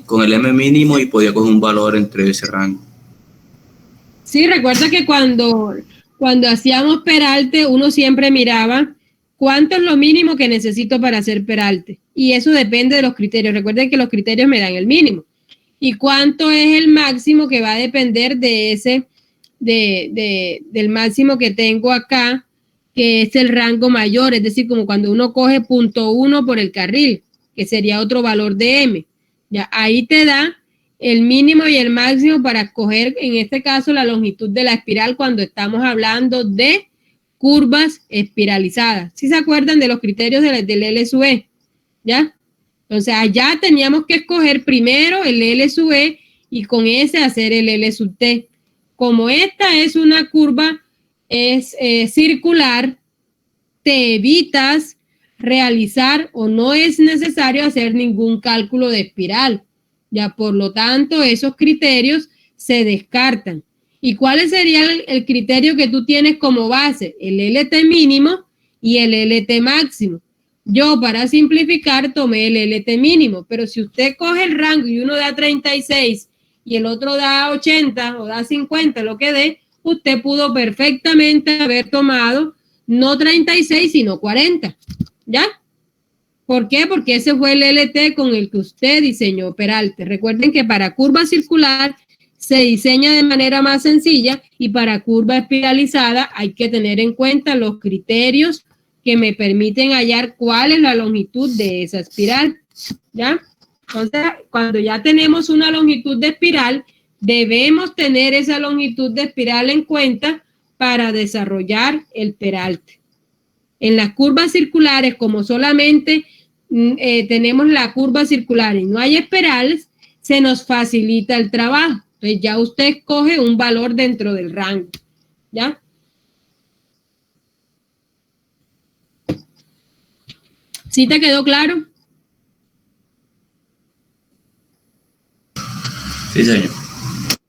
con el M mínimo y podía coger un valor entre ese rango. Sí, recuerda que cuando hacíamos peralte, uno siempre miraba cuánto es lo mínimo que necesito para hacer peralte. Y eso depende de los criterios. Recuerden que los criterios me dan el mínimo. Y cuánto es el máximo, que va a depender de ese, del máximo que tengo acá, que es el rango mayor. Es decir, como cuando uno coge 0.1 por el carril, que sería otro valor de M. Ya, ahí te da el mínimo y el máximo para escoger, en este caso, la longitud de la espiral cuando estamos hablando de curvas espiralizadas. ¿Sí se acuerdan de los criterios del L sub E? ¿Ya? Entonces, allá teníamos que escoger primero el L sub E y con ese hacer el L sub T. Como esta es una curva circular, te evitas realizar o no es necesario hacer ningún cálculo de espiral. Ya, por lo tanto, esos criterios se descartan. ¿Y cuál sería el criterio que tú tienes como base? El LT mínimo y el LT máximo. Yo, para simplificar, tomé el LT mínimo, pero si usted coge el rango y uno da 36 y el otro da 80 o da 50, lo que dé, usted pudo perfectamente haber tomado no 36, sino 40. ¿Ya? ¿Por qué? Porque ese fue el LT con el que usted diseñó peralte. Recuerden que para curva circular se diseña de manera más sencilla y para curva espiralizada hay que tener en cuenta los criterios que me permiten hallar cuál es la longitud de esa espiral. ¿Ya? Entonces, cuando ya tenemos una longitud de espiral, debemos tener esa longitud de espiral en cuenta para desarrollar el peralte. En las curvas circulares, como solamente tenemos la curva circular y no hay espirales, se nos facilita el trabajo. Entonces ya usted escoge un valor dentro del rango. ¿Ya? ¿Sí te quedó claro? Sí, señor.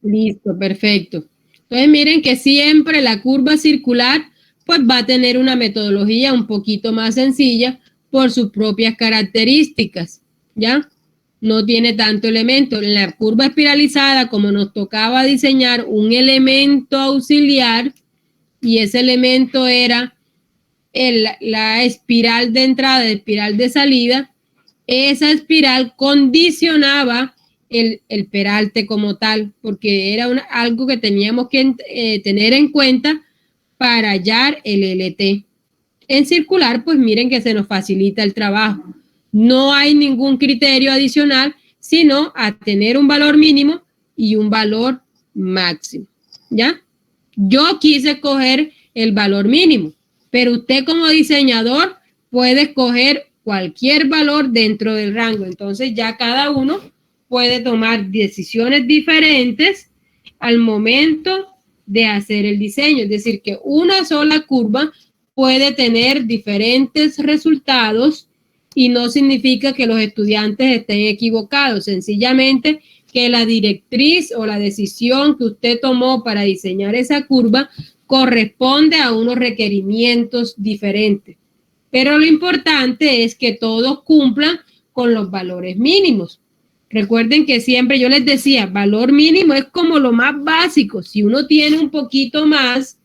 Listo, perfecto. Entonces miren que siempre la curva circular pues va a tener una metodología un poquito más sencilla por sus propias características, ¿ya? No tiene tanto elemento. En la curva espiralizada, como nos tocaba diseñar un elemento auxiliar y ese elemento era la espiral de entrada, espiral de salida, esa espiral condicionaba el peralte como tal, porque era algo que teníamos que tener en cuenta para hallar el LT. En circular, pues miren que se nos facilita el trabajo. No hay ningún criterio adicional, sino a tener un valor mínimo y un valor máximo. ¿Ya? Yo quise escoger el valor mínimo, pero usted como diseñador puede escoger cualquier valor dentro del rango. Entonces ya cada uno puede tomar decisiones diferentes al momento de hacer el diseño. Es decir, que una sola curva puede tener diferentes resultados y no significa que los estudiantes estén equivocados. Sencillamente que la directriz o la decisión que usted tomó para diseñar esa curva corresponde a unos requerimientos diferentes. Pero lo importante es que todos cumplan con los valores mínimos. Recuerden que siempre yo les decía, valor mínimo es como lo más básico. Si uno tiene un poquito más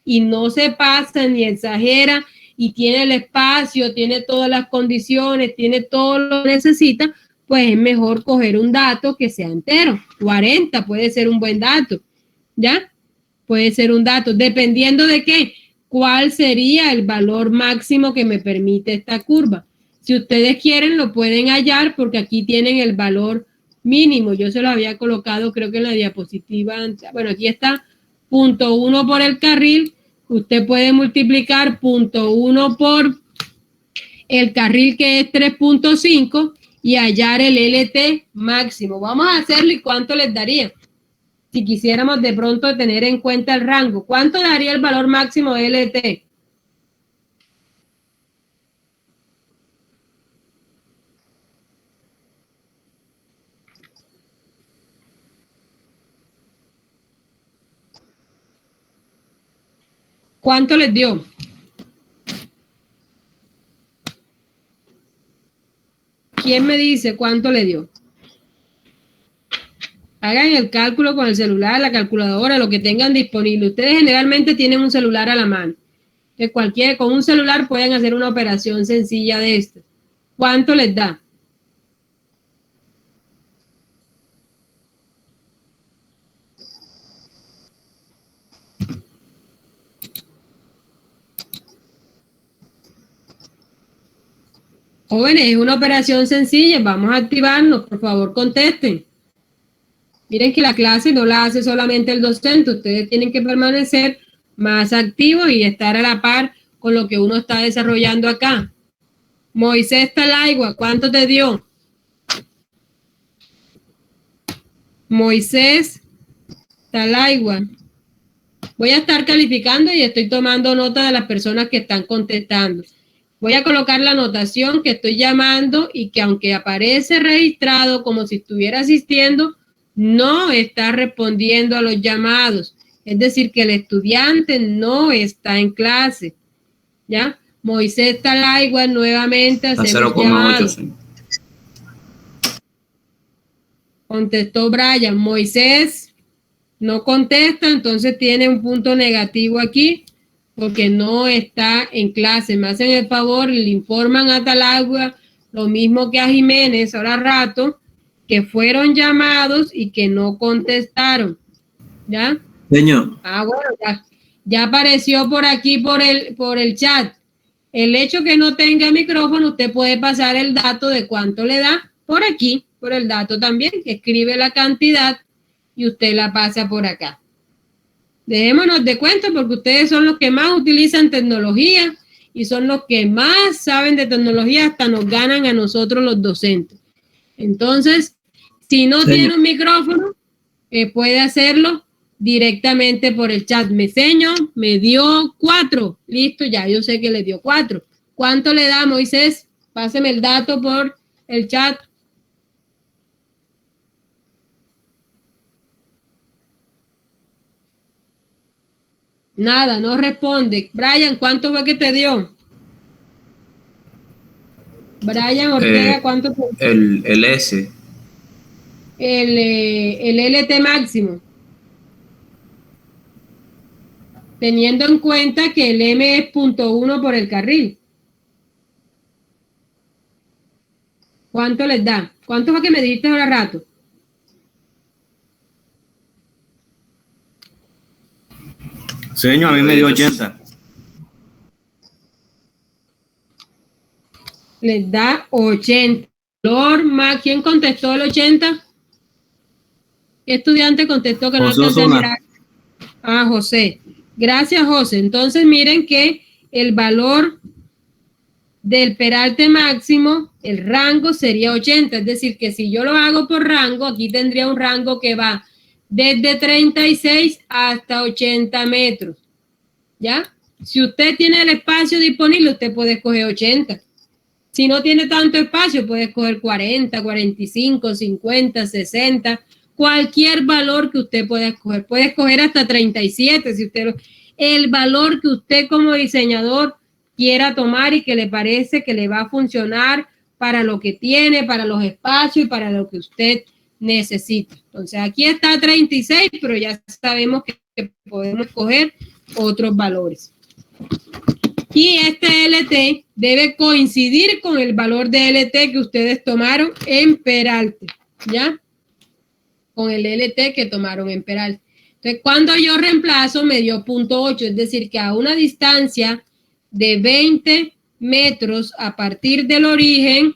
y no se pasa ni exagera y tiene el espacio, tiene todas las condiciones, tiene todo lo que necesita, pues es mejor coger un dato que sea entero. 40 puede ser un buen dato, ¿ya? Puede ser un dato, dependiendo de qué, cuál sería el valor máximo que me permite esta curva. Si ustedes quieren, lo pueden hallar porque aquí tienen el valor mínimo. Yo se lo había colocado, creo que en la diapositiva antes. Bueno, aquí está 0.1 por el carril. Usted puede multiplicar 0.1 por el carril, que es 3.5, y hallar el LT máximo. Vamos a hacerlo y cuánto les daría. Si quisiéramos de pronto tener en cuenta el rango, ¿cuánto daría el valor máximo de LT? ¿Cuánto les dio? ¿Quién me dice cuánto le dio? Hagan el cálculo con el celular, la calculadora, lo que tengan disponible. Ustedes generalmente tienen un celular a la mano. Entonces, con un celular pueden hacer una operación sencilla de esta. ¿Cuánto les da? Jóvenes, es una operación sencilla. Vamos a activarnos. Por favor, contesten. Miren que la clase no la hace solamente el docente. Ustedes tienen que permanecer más activos y estar a la par con lo que uno está desarrollando acá. Moisés Talaigua, ¿cuánto te dio? Moisés Talaigua. Voy a estar calificando y estoy tomando nota de las personas que están contestando. Voy a colocar la anotación que estoy llamando y que aunque aparece registrado como si estuviera asistiendo, no está respondiendo a los llamados. Es decir, que el estudiante no está en clase. ¿Ya? Moisés Talaigua, nuevamente hacemos llamado. Contestó Brian. Moisés no contesta, entonces tiene un punto negativo aquí porque no está en clase. Me hacen el favor, le informan a Talaigua lo mismo que a Jiménez ahora rato, que fueron llamados y que no contestaron. ¿Ya? Señor. Ah, bueno, ya apareció por aquí por el chat. El hecho que no tenga micrófono, usted puede pasar el dato de cuánto le da por aquí, por el dato también, que escribe la cantidad y usted la pasa por acá. Dejémonos de cuenta porque ustedes son los que más utilizan tecnología y son los que más saben de tecnología, hasta nos ganan a nosotros los docentes. Entonces, si no tiene un micrófono, puede hacerlo directamente por el chat. Meseño me dio 4. Listo, ya yo sé que le dio 4. ¿Cuánto le da, Moisés? Páseme el dato por el chat. Nada, no responde. Brian, ¿cuánto fue que te dio? Brian Ortega, ¿cuánto te dio? El S. El LT máximo. Teniendo en cuenta que el M es 0.1 por el carril. ¿Cuánto les da? ¿Cuánto fue que me dijiste ahora rato? Señor, a mí me dio 80. Les da 80. Lorma, ¿quién contestó el 80? ¿Qué estudiante contestó que no alcancé a mirar? Ah, José. Gracias, José. Entonces, miren que el valor del peralte máximo, el rango sería 80. Es decir, que si yo lo hago por rango, aquí tendría un rango que va desde 36 hasta 80 metros. ¿Ya? Si usted tiene el espacio disponible, usted puede escoger 80. Si no tiene tanto espacio, puede escoger 40, 45, 50, 60, cualquier valor que usted pueda escoger. Puede escoger hasta 37, si usted el valor que usted como diseñador quiera tomar y que le parece que le va a funcionar para lo que tiene, para los espacios y para lo que usted necesita. Entonces, aquí está 36, pero ya sabemos que podemos escoger otros valores. Y este LT debe coincidir con el valor de LT que ustedes tomaron en peralte, ¿ya? Con el LT que tomaron en peralte. Entonces, cuando yo reemplazo, me dio 0.8, es decir, que a una distancia de 20 metros a partir del origen,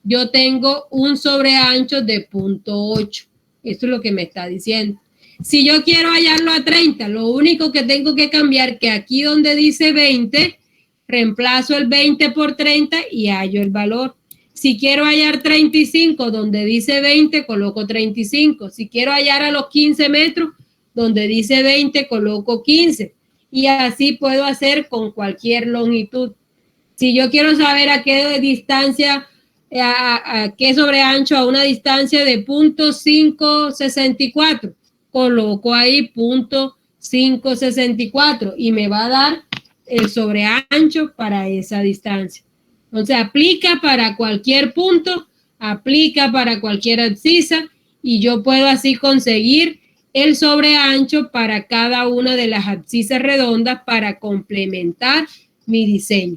yo tengo un sobreancho de 0.8. Esto es lo que me está diciendo. Si yo quiero hallarlo a 30, lo único que tengo que cambiar que aquí donde dice 20, reemplazo el 20 por 30 y hallo el valor. Si quiero hallar 35, donde dice 20, coloco 35. Si quiero hallar a los 15 metros, donde dice 20, coloco 15. Y así puedo hacer con cualquier longitud. Si yo quiero saber a qué distancia, a qué sobreancho, a una distancia de 0.564, coloco ahí 0.564 y me va a dar el sobreancho para esa distancia. Entonces aplica para cualquier punto, aplica para cualquier abscisa y yo puedo así conseguir el sobreancho para cada una de las abscisas redondas para complementar mi diseño.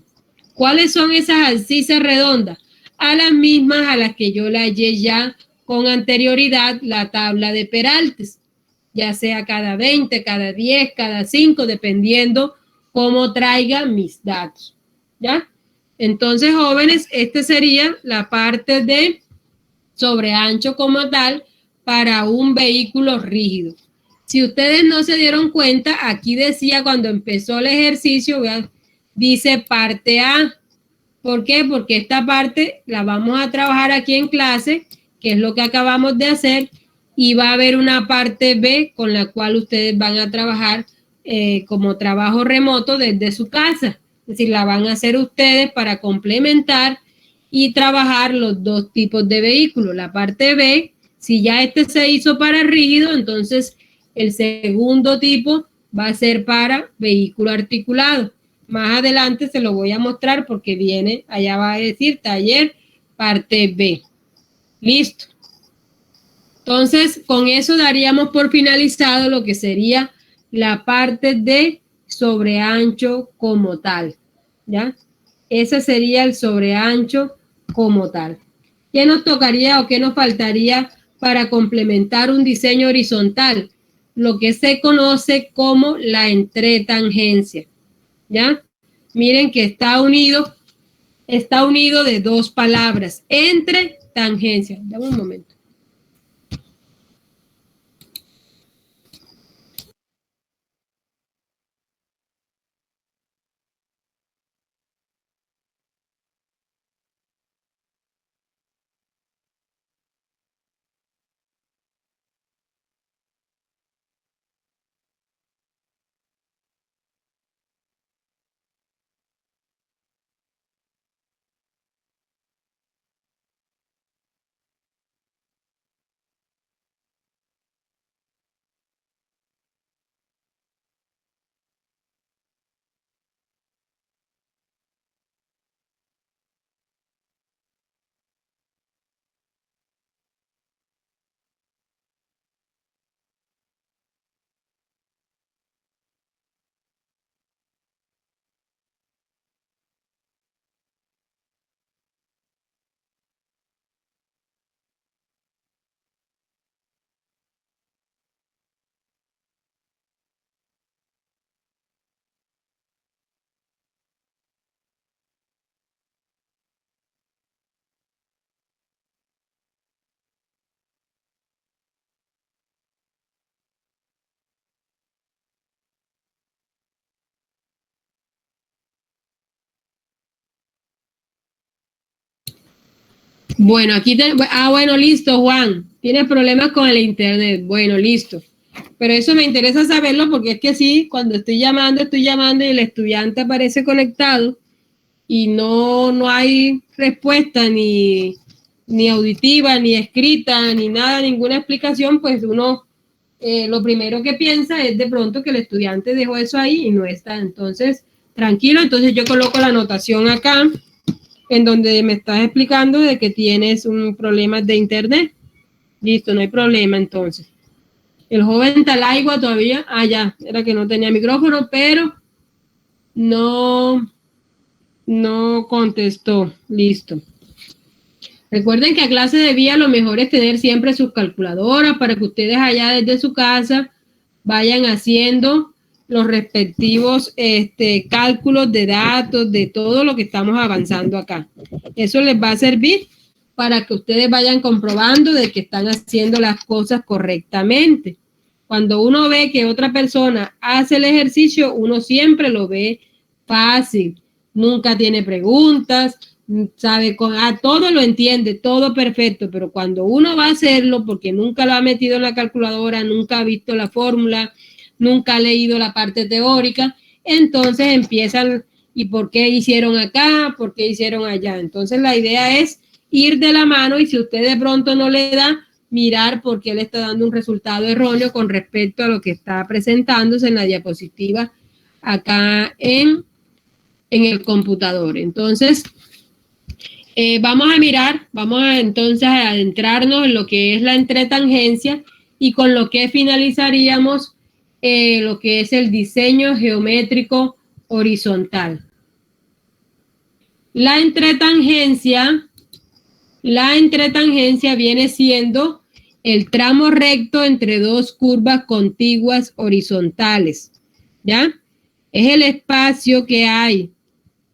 ¿Cuáles son esas abscisas redondas? A las mismas a las que yo le hallé ya con anterioridad la tabla de Peraltes, ya sea cada 20, cada 10, cada 5, dependiendo cómo traiga mis datos, ¿ya? Entonces, jóvenes, esta sería la parte de sobreancho como tal para un vehículo rígido. Si ustedes no se dieron cuenta, aquí decía cuando empezó el ejercicio, vean, dice parte A. ¿Por qué? Porque esta parte la vamos a trabajar aquí en clase, que es lo que acabamos de hacer, y va a haber una parte B con la cual ustedes van a trabajar como trabajo remoto desde su casa. Es decir, la van a hacer ustedes para complementar y trabajar los dos tipos de vehículos. La parte B, si ya este se hizo para rígido, entonces el segundo tipo va a ser para vehículo articulado. Más adelante se lo voy a mostrar porque viene, allá va a decir taller parte B. Listo. Entonces, con eso daríamos por finalizado lo que sería la parte de sobreancho como tal, ¿ya? Ese sería el sobreancho como tal. ¿Qué nos tocaría o qué nos faltaría para complementar un diseño horizontal? Lo que se conoce como la entretangencia, ¿ya? Miren que está unido de dos palabras, entre tangencia. Dame un momento. Bueno, aquí bueno, listo, Juan. Tienes problemas con el internet. Bueno, listo. Pero eso me interesa saberlo porque es que sí, cuando estoy llamando y el estudiante aparece conectado y no hay respuesta ni auditiva, ni escrita, ni nada, ninguna explicación, pues uno lo primero que piensa es de pronto que el estudiante dejó eso ahí y no está. Entonces, tranquilo, entonces yo coloco la anotación acá en donde me estás explicando de que tienes un problema de internet. Listo, no hay problema entonces. El joven Talaigua todavía, ya, era que no tenía micrófono, pero no contestó. Listo. Recuerden que a clase de vía lo mejor es tener siempre sus calculadoras para que ustedes allá desde su casa vayan haciendo los respectivos cálculos de datos, de todo lo que estamos avanzando acá. Eso les va a servir para que ustedes vayan comprobando de que están haciendo las cosas correctamente. Cuando uno ve que otra persona hace el ejercicio, uno siempre lo ve fácil, nunca tiene preguntas, sabe, todo lo entiende, todo perfecto, pero cuando uno va a hacerlo, porque nunca lo ha metido en la calculadora, nunca ha visto la fórmula, nunca ha leído la parte teórica, entonces empiezan, ¿y por qué hicieron acá? ¿Por qué hicieron allá? Entonces la idea es ir de la mano y si usted de pronto no le da, mirar por qué le está dando un resultado erróneo con respecto a lo que está presentándose en la diapositiva acá en el computador. Entonces, Vamos a entonces a adentrarnos en lo que es la entretangencia y con lo que finalizaríamos lo que es el diseño geométrico horizontal. La entretangencia viene siendo el tramo recto entre dos curvas contiguas horizontales, ¿ya? Es el espacio que hay,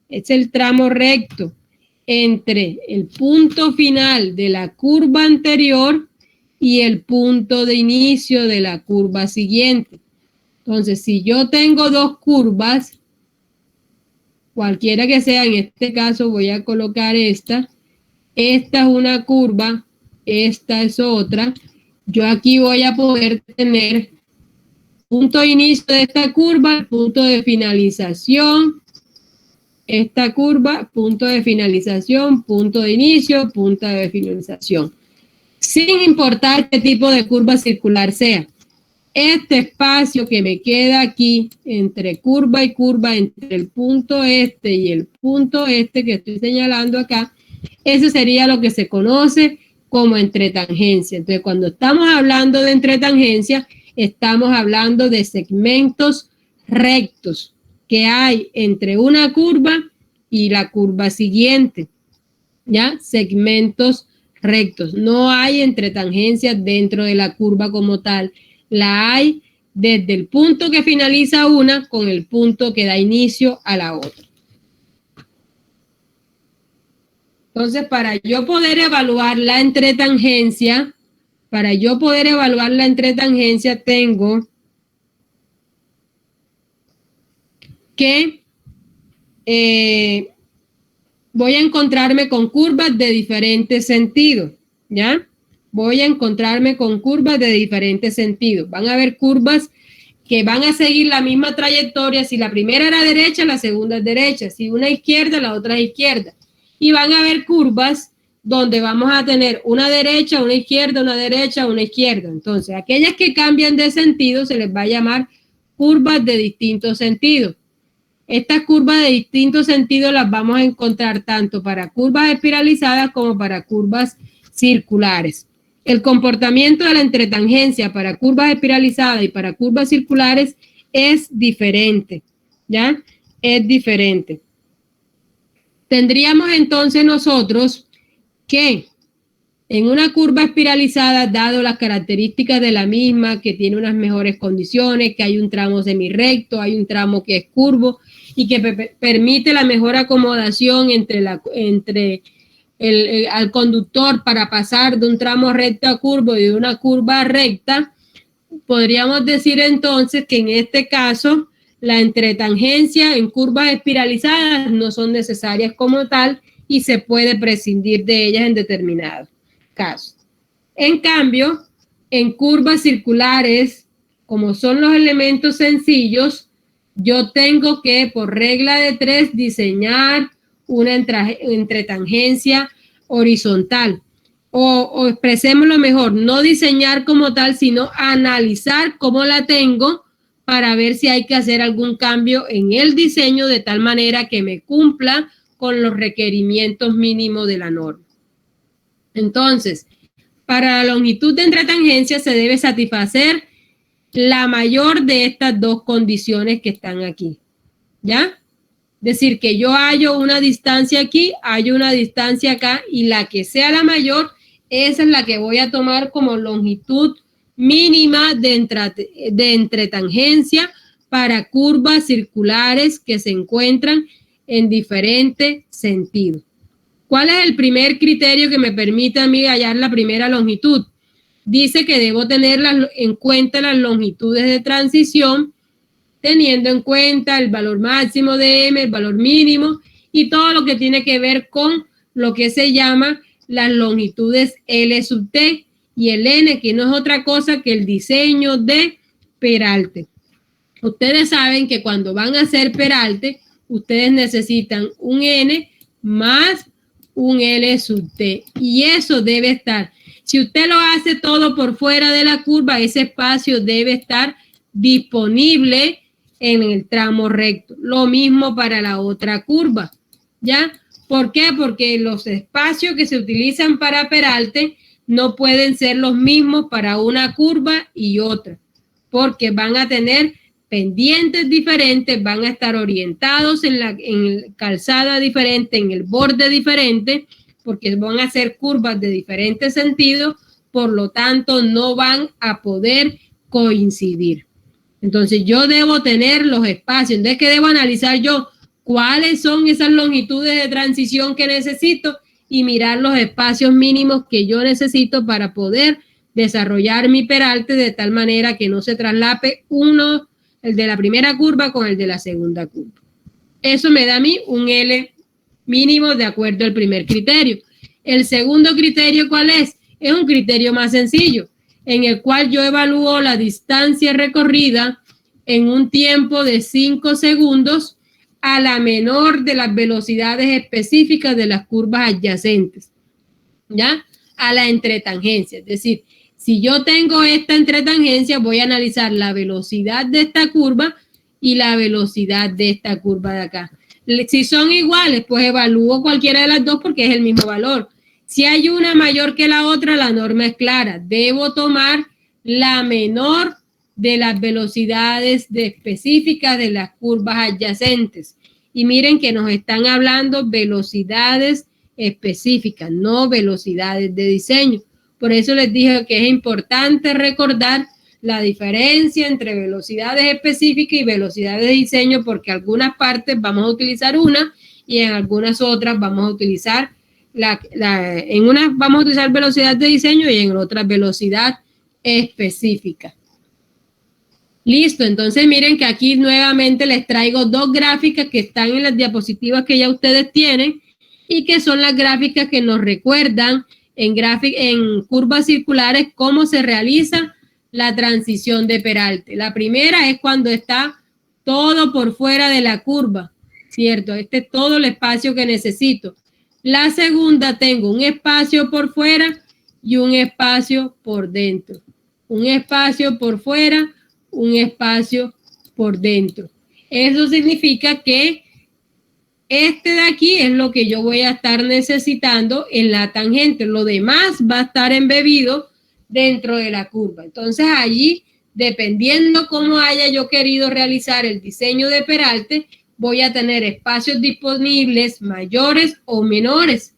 es el tramo recto entre el punto final de la curva anterior y el punto de inicio de la curva siguiente. Entonces, si yo tengo dos curvas, cualquiera que sea, en este caso voy a colocar esta es una curva, esta es otra, yo aquí voy a poder tener punto de inicio de esta curva, punto de finalización, esta curva, punto de finalización, punto de inicio, punto de finalización. Sin importar qué tipo de curva circular sea. Este espacio que me queda aquí entre curva y curva, entre el punto este y el punto este que estoy señalando acá, eso sería lo que se conoce como entretangencia. Entonces, cuando estamos hablando de entretangencia, estamos hablando de segmentos rectos que hay entre una curva y la curva siguiente, ¿ya? Segmentos rectos. No hay entretangencia dentro de la curva como tal. La hay desde el punto que finaliza una con el punto que da inicio a la otra. Entonces, para yo poder evaluar la entretangencia, tengo que voy a encontrarme con curvas de diferentes sentidos, ¿ya? Voy a encontrarme con curvas de diferentes sentidos. Van a haber curvas que van a seguir la misma trayectoria. Si la primera era derecha, la segunda es derecha. Si una es izquierda, la otra es izquierda. Y van a haber curvas donde vamos a tener una derecha, una izquierda, una derecha, una izquierda. Entonces, aquellas que cambian de sentido se les va a llamar curvas de distintos sentidos. Estas curvas de distintos sentidos las vamos a encontrar tanto para curvas espiralizadas como para curvas circulares. El comportamiento de la entretangencia para curvas espiralizadas y para curvas circulares es diferente, ¿ya? Es diferente. Tendríamos entonces nosotros que en una curva espiralizada, dado las características de la misma, que tiene unas mejores condiciones, que hay un tramo semirrecto, hay un tramo que es curvo y que permite la mejor acomodación al conductor para pasar de un tramo recto a curvo y de una curva recta, podríamos decir entonces que en este caso la entretangencia en curvas espiralizadas no son necesarias como tal y se puede prescindir de ellas en determinados casos. En cambio, en curvas circulares, como son los elementos sencillos, yo tengo que, por regla de 3, diseñar una entretangencia horizontal. O expresémoslo mejor, no diseñar como tal, sino analizar cómo la tengo para ver si hay que hacer algún cambio en el diseño de tal manera que me cumpla con los requerimientos mínimos de la norma. Entonces, para la longitud de entretangencia se debe satisfacer la mayor de estas dos condiciones que están aquí, ¿ya? Es decir, que yo hallo una distancia aquí, hallo una distancia acá y la que sea la mayor, esa es la que voy a tomar como longitud mínima de entretangencia para curvas circulares que se encuentran en diferentes sentidos. ¿Cuál es el primer criterio que me permite a mí hallar la primera longitud? Dice que debo tener en cuenta las longitudes de transición, teniendo en cuenta el valor máximo de M, el valor mínimo y todo lo que tiene que ver con lo que se llama las longitudes L sub T y el N, que no es otra cosa que el diseño de peralte. Ustedes saben que cuando van a hacer peralte, ustedes necesitan un N más un L sub T y eso debe estar. Si usted lo hace todo por fuera de la curva, ese espacio debe estar disponible en el tramo recto. Lo mismo para la otra curva, ¿ya? ¿Por qué? Porque los espacios que se utilizan para peralte no pueden ser los mismos para una curva y otra, porque van a tener pendientes diferentes, van a estar orientados en calzada diferente, en el borde diferente, porque van a ser curvas de diferentes sentidos, por lo tanto no van a poder coincidir. Entonces yo debo tener los espacios. Entonces, ¿qué debo analizar yo? ¿Cuáles son esas longitudes de transición que necesito? Y mirar los espacios mínimos que yo necesito para poder desarrollar mi peralte de tal manera que no se traslape el de la primera curva con el de la segunda curva. Eso me da a mí un L mínimo de acuerdo al primer criterio. El segundo criterio, ¿cuál es? Es un criterio más sencillo, en el cual yo evalúo la distancia recorrida en un tiempo de 5 segundos a la menor de las velocidades específicas de las curvas adyacentes, ¿ya? A la entretangencia. Es decir, si yo tengo esta entretangencia, voy a analizar la velocidad de esta curva y la velocidad de esta curva de acá. Si son iguales, pues evalúo cualquiera de las dos porque es el mismo valor. Si hay una mayor que la otra, la norma es clara. Debo tomar la menor de las velocidades específicas de las curvas adyacentes. Y miren que nos están hablando velocidades específicas, no velocidades de diseño. Por eso les dije que es importante recordar la diferencia entre velocidades específicas y velocidades de diseño, porque en algunas partes vamos a utilizar una y en algunas otras vamos a utilizar en unas vamos a utilizar velocidad de diseño y en otras velocidad específica. Listo, entonces miren que aquí nuevamente les traigo dos gráficas que están en las diapositivas que ya ustedes tienen y que son las gráficas que nos recuerdan en curvas circulares cómo se realiza la transición de peralte. La primera es cuando está todo por fuera de la curva, ¿cierto? Este es todo el espacio que necesito. La segunda, tengo un espacio por fuera y un espacio por dentro. Un espacio por fuera, un espacio por dentro. Eso significa que este de aquí es lo que yo voy a estar necesitando en la tangente. Lo demás va a estar embebido dentro de la curva. Entonces allí, dependiendo cómo haya yo querido realizar el diseño de peralte, voy a tener espacios disponibles mayores o menores.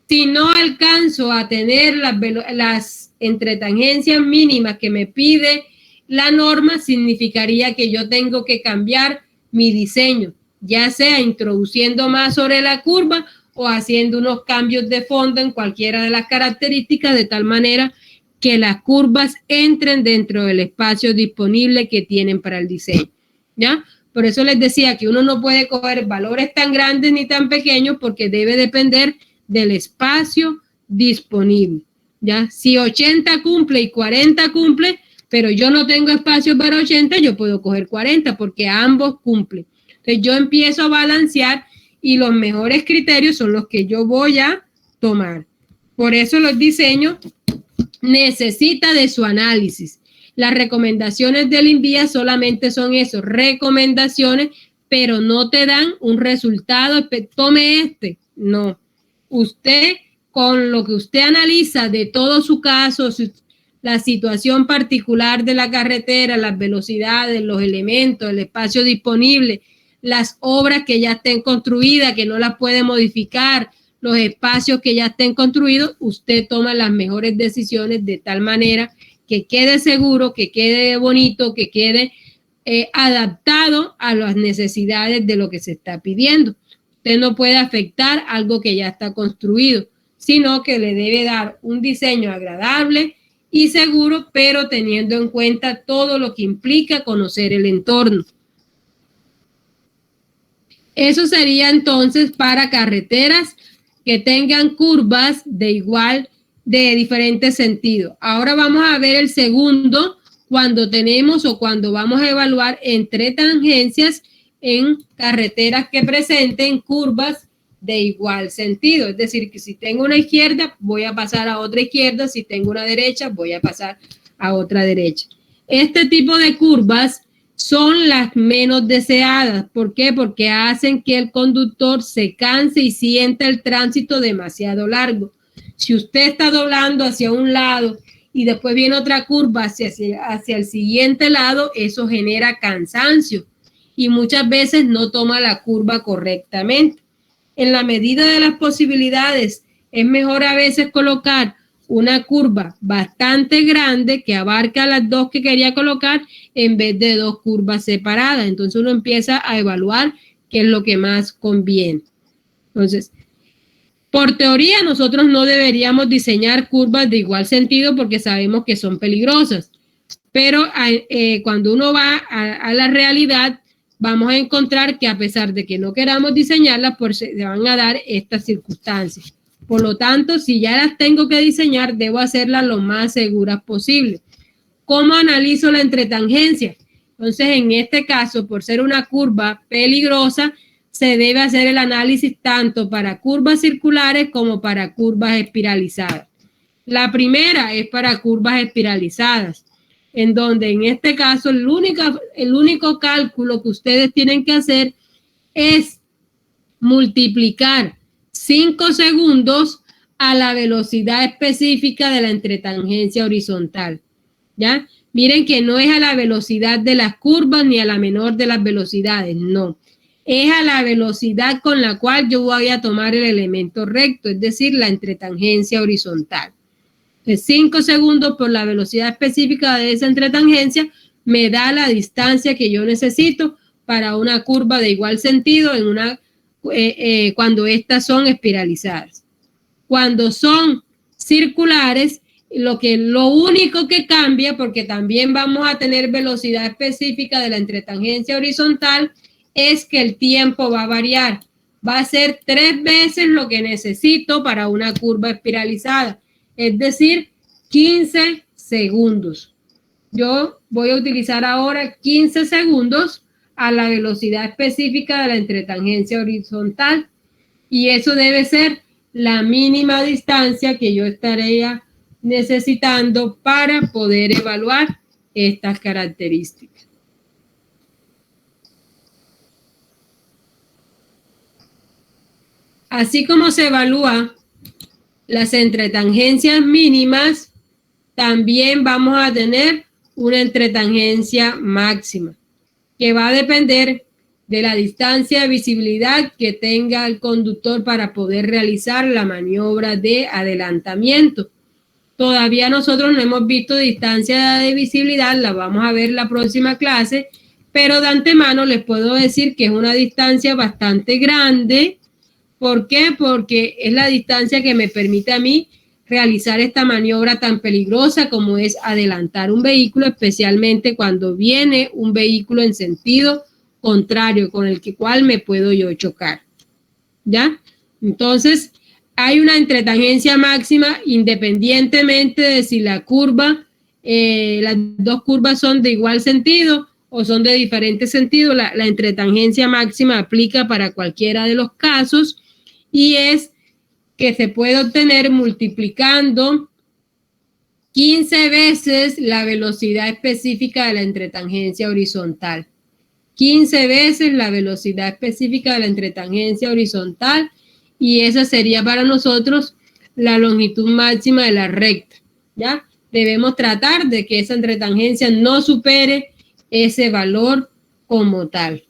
Si no alcanzo a tener las entretangencias mínimas que me pide la norma, significaría que yo tengo que cambiar mi diseño, ya sea introduciendo más sobre la curva o haciendo unos cambios de fondo en cualquiera de las características de tal manera que las curvas entren dentro del espacio disponible que tienen para el diseño, ¿ya? Por eso les decía que uno no puede coger valores tan grandes ni tan pequeños porque debe depender del espacio disponible, ¿ya? Si 80 cumple y 40 cumple, pero yo no tengo espacio para 80, yo puedo coger 40 porque ambos cumplen. Entonces yo empiezo a balancear y los mejores criterios son los que yo voy a tomar. Por eso los diseños necesita de su análisis. Las recomendaciones del INVIA solamente son eso, recomendaciones, pero no te dan un resultado, tome este. No. Usted, con lo que usted analiza de todo su caso, la situación particular de la carretera, las velocidades, los elementos, el espacio disponible, las obras que ya estén construidas, que no las puede modificar, los espacios que ya estén construidos, usted toma las mejores decisiones de tal manera que quede seguro, que quede bonito, que quede adaptado a las necesidades de lo que se está pidiendo. Usted no puede afectar algo que ya está construido, sino que le debe dar un diseño agradable y seguro, pero teniendo en cuenta todo lo que implica conocer el entorno. Eso sería entonces para carreteras que tengan curvas de diferentes sentidos. Ahora vamos a ver el segundo, cuando tenemos o cuando vamos a evaluar entretangencias en carreteras que presenten curvas de igual sentido. Es decir, que si tengo una izquierda, voy a pasar a otra izquierda. Si tengo una derecha, voy a pasar a otra derecha. Este tipo de curvas son las menos deseadas. ¿Por qué? Porque hacen que el conductor se canse y sienta el tránsito demasiado largo. Si usted está doblando hacia un lado y después viene otra curva hacia el siguiente lado, eso genera cansancio y muchas veces no toma la curva correctamente. En la medida de las posibilidades, es mejor a veces colocar una curva bastante grande que abarca las dos que quería colocar en vez de dos curvas separadas. Entonces uno empieza a evaluar qué es lo que más conviene. Entonces, por teoría nosotros no deberíamos diseñar curvas de igual sentido porque sabemos que son peligrosas. Pero cuando uno va a la realidad, vamos a encontrar que a pesar de que no queramos diseñarlas, pues se van a dar estas circunstancias. Por lo tanto, si ya las tengo que diseñar, debo hacerlas lo más seguras posible. ¿Cómo analizo la entretangencia? Entonces, en este caso, por ser una curva peligrosa, se debe hacer el análisis tanto para curvas circulares como para curvas espiralizadas. La primera es para curvas espiralizadas, en donde en este caso el único cálculo que ustedes tienen que hacer es multiplicar 5 segundos a la velocidad específica de la entretangencia horizontal, ¿ya? Miren que no es a la velocidad de las curvas ni a la menor de las velocidades, no. Es a la velocidad con la cual yo voy a tomar el elemento recto, es decir, la entretangencia horizontal. 5 segundos por la velocidad específica de esa entretangencia me da la distancia que yo necesito para una curva de igual sentido cuando estas son espiralizadas. Cuando son circulares, lo único que cambia, porque también vamos a tener velocidad específica de la entretangencia horizontal, es que el tiempo va a variar. Va a ser 3 veces lo que necesito para una curva espiralizada, es decir, 15 segundos. Yo voy a utilizar ahora 15 segundos a la velocidad específica de la entretangencia horizontal y eso debe ser la mínima distancia que yo estaría necesitando para poder evaluar estas características. Así como se evalúa las entretangencias mínimas, también vamos a tener una entretangencia máxima, que va a depender de la distancia de visibilidad que tenga el conductor para poder realizar la maniobra de adelantamiento. Todavía nosotros no hemos visto distancia de visibilidad, la vamos a ver la próxima clase, pero de antemano les puedo decir que es una distancia bastante grande. ¿Por qué? Porque es la distancia que me permite a mí realizar esta maniobra tan peligrosa como es adelantar un vehículo, especialmente cuando viene un vehículo en sentido contrario con el cual me puedo yo chocar. ¿Ya? Entonces, hay una entretangencia máxima independientemente de si la curva, las dos curvas son de igual sentido o son de diferente sentido. La entretangencia máxima aplica para cualquiera de los casos y es que se puede obtener multiplicando 15 veces la velocidad específica de la entretangencia horizontal. 15 veces la velocidad específica de la entretangencia horizontal y esa sería para nosotros la longitud máxima de la recta, ¿ya? Debemos tratar de que esa entretangencia no supere ese valor como tal.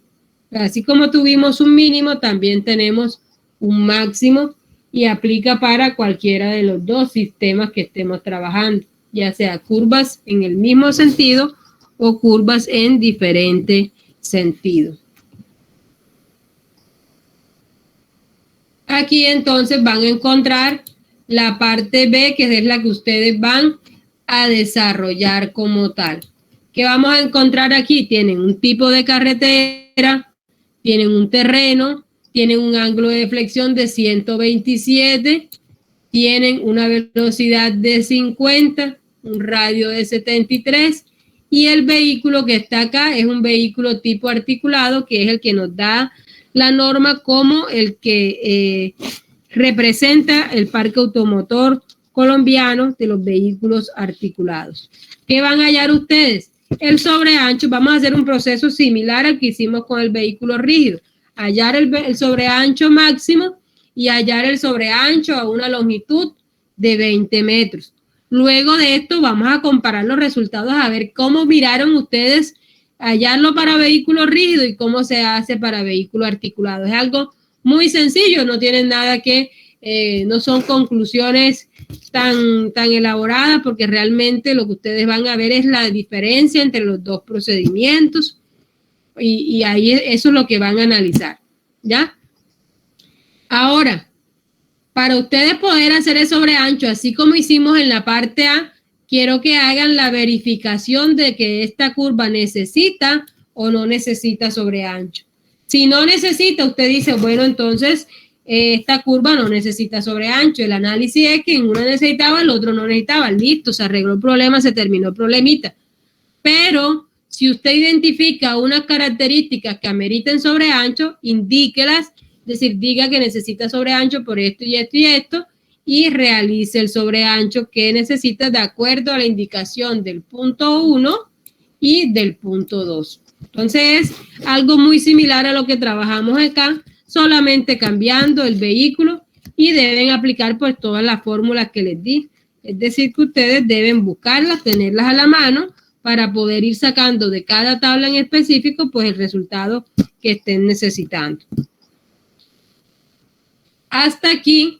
Así como tuvimos un mínimo, también tenemos un máximo y aplica para cualquiera de los dos sistemas que estemos trabajando, ya sea curvas en el mismo sentido o curvas en diferente sentido. Aquí entonces van a encontrar la parte B, que es la que ustedes van a desarrollar como tal. ¿Qué vamos a encontrar aquí? Tienen un tipo de carretera, tienen un terreno, tienen un ángulo de deflexión de 127, tienen una velocidad de 50, un radio de 73 y el vehículo que está acá es un vehículo tipo articulado, que es el que nos da la norma como el que representa el parque automotor colombiano de los vehículos articulados. ¿Qué van a hallar ustedes? el sobreancho, vamos a hacer un proceso similar al que hicimos con el vehículo rígido. Hallar el sobreancho máximo y hallar el sobreancho a una longitud de 20 metros. Luego de esto vamos a comparar los resultados a ver cómo miraron ustedes hallarlo para vehículo rígido y cómo se hace para vehículo articulado. Es algo muy sencillo, no tienen nada que, no son conclusiones tan elaboradas, porque realmente lo que ustedes van a ver es la diferencia entre los dos procedimientos y ahí eso es lo que van a analizar, ¿ya? Ahora, para ustedes poder hacer el sobreancho, así como hicimos en la parte A, quiero que hagan la verificación de que esta curva necesita o no necesita sobreancho. Si no necesita, usted dice, bueno, entonces esta curva no necesita sobreancho. El análisis es que en una necesitaba, el otro no necesitaba. Listo, se arregló el problema, se terminó el problemita. Pero si usted identifica unas características que ameriten sobreancho, indíquelas, es decir, diga que necesita sobreancho por esto y esto y esto, y realice el sobreancho que necesita de acuerdo a la indicación del punto 1 y del punto 2. Entonces, es algo muy similar a lo que trabajamos acá, solamente cambiando el vehículo, y deben aplicar pues todas las fórmulas que les di. Es decir, que ustedes deben buscarlas, tenerlas a la mano para poder ir sacando de cada tabla en específico pues el resultado que estén necesitando. Hasta aquí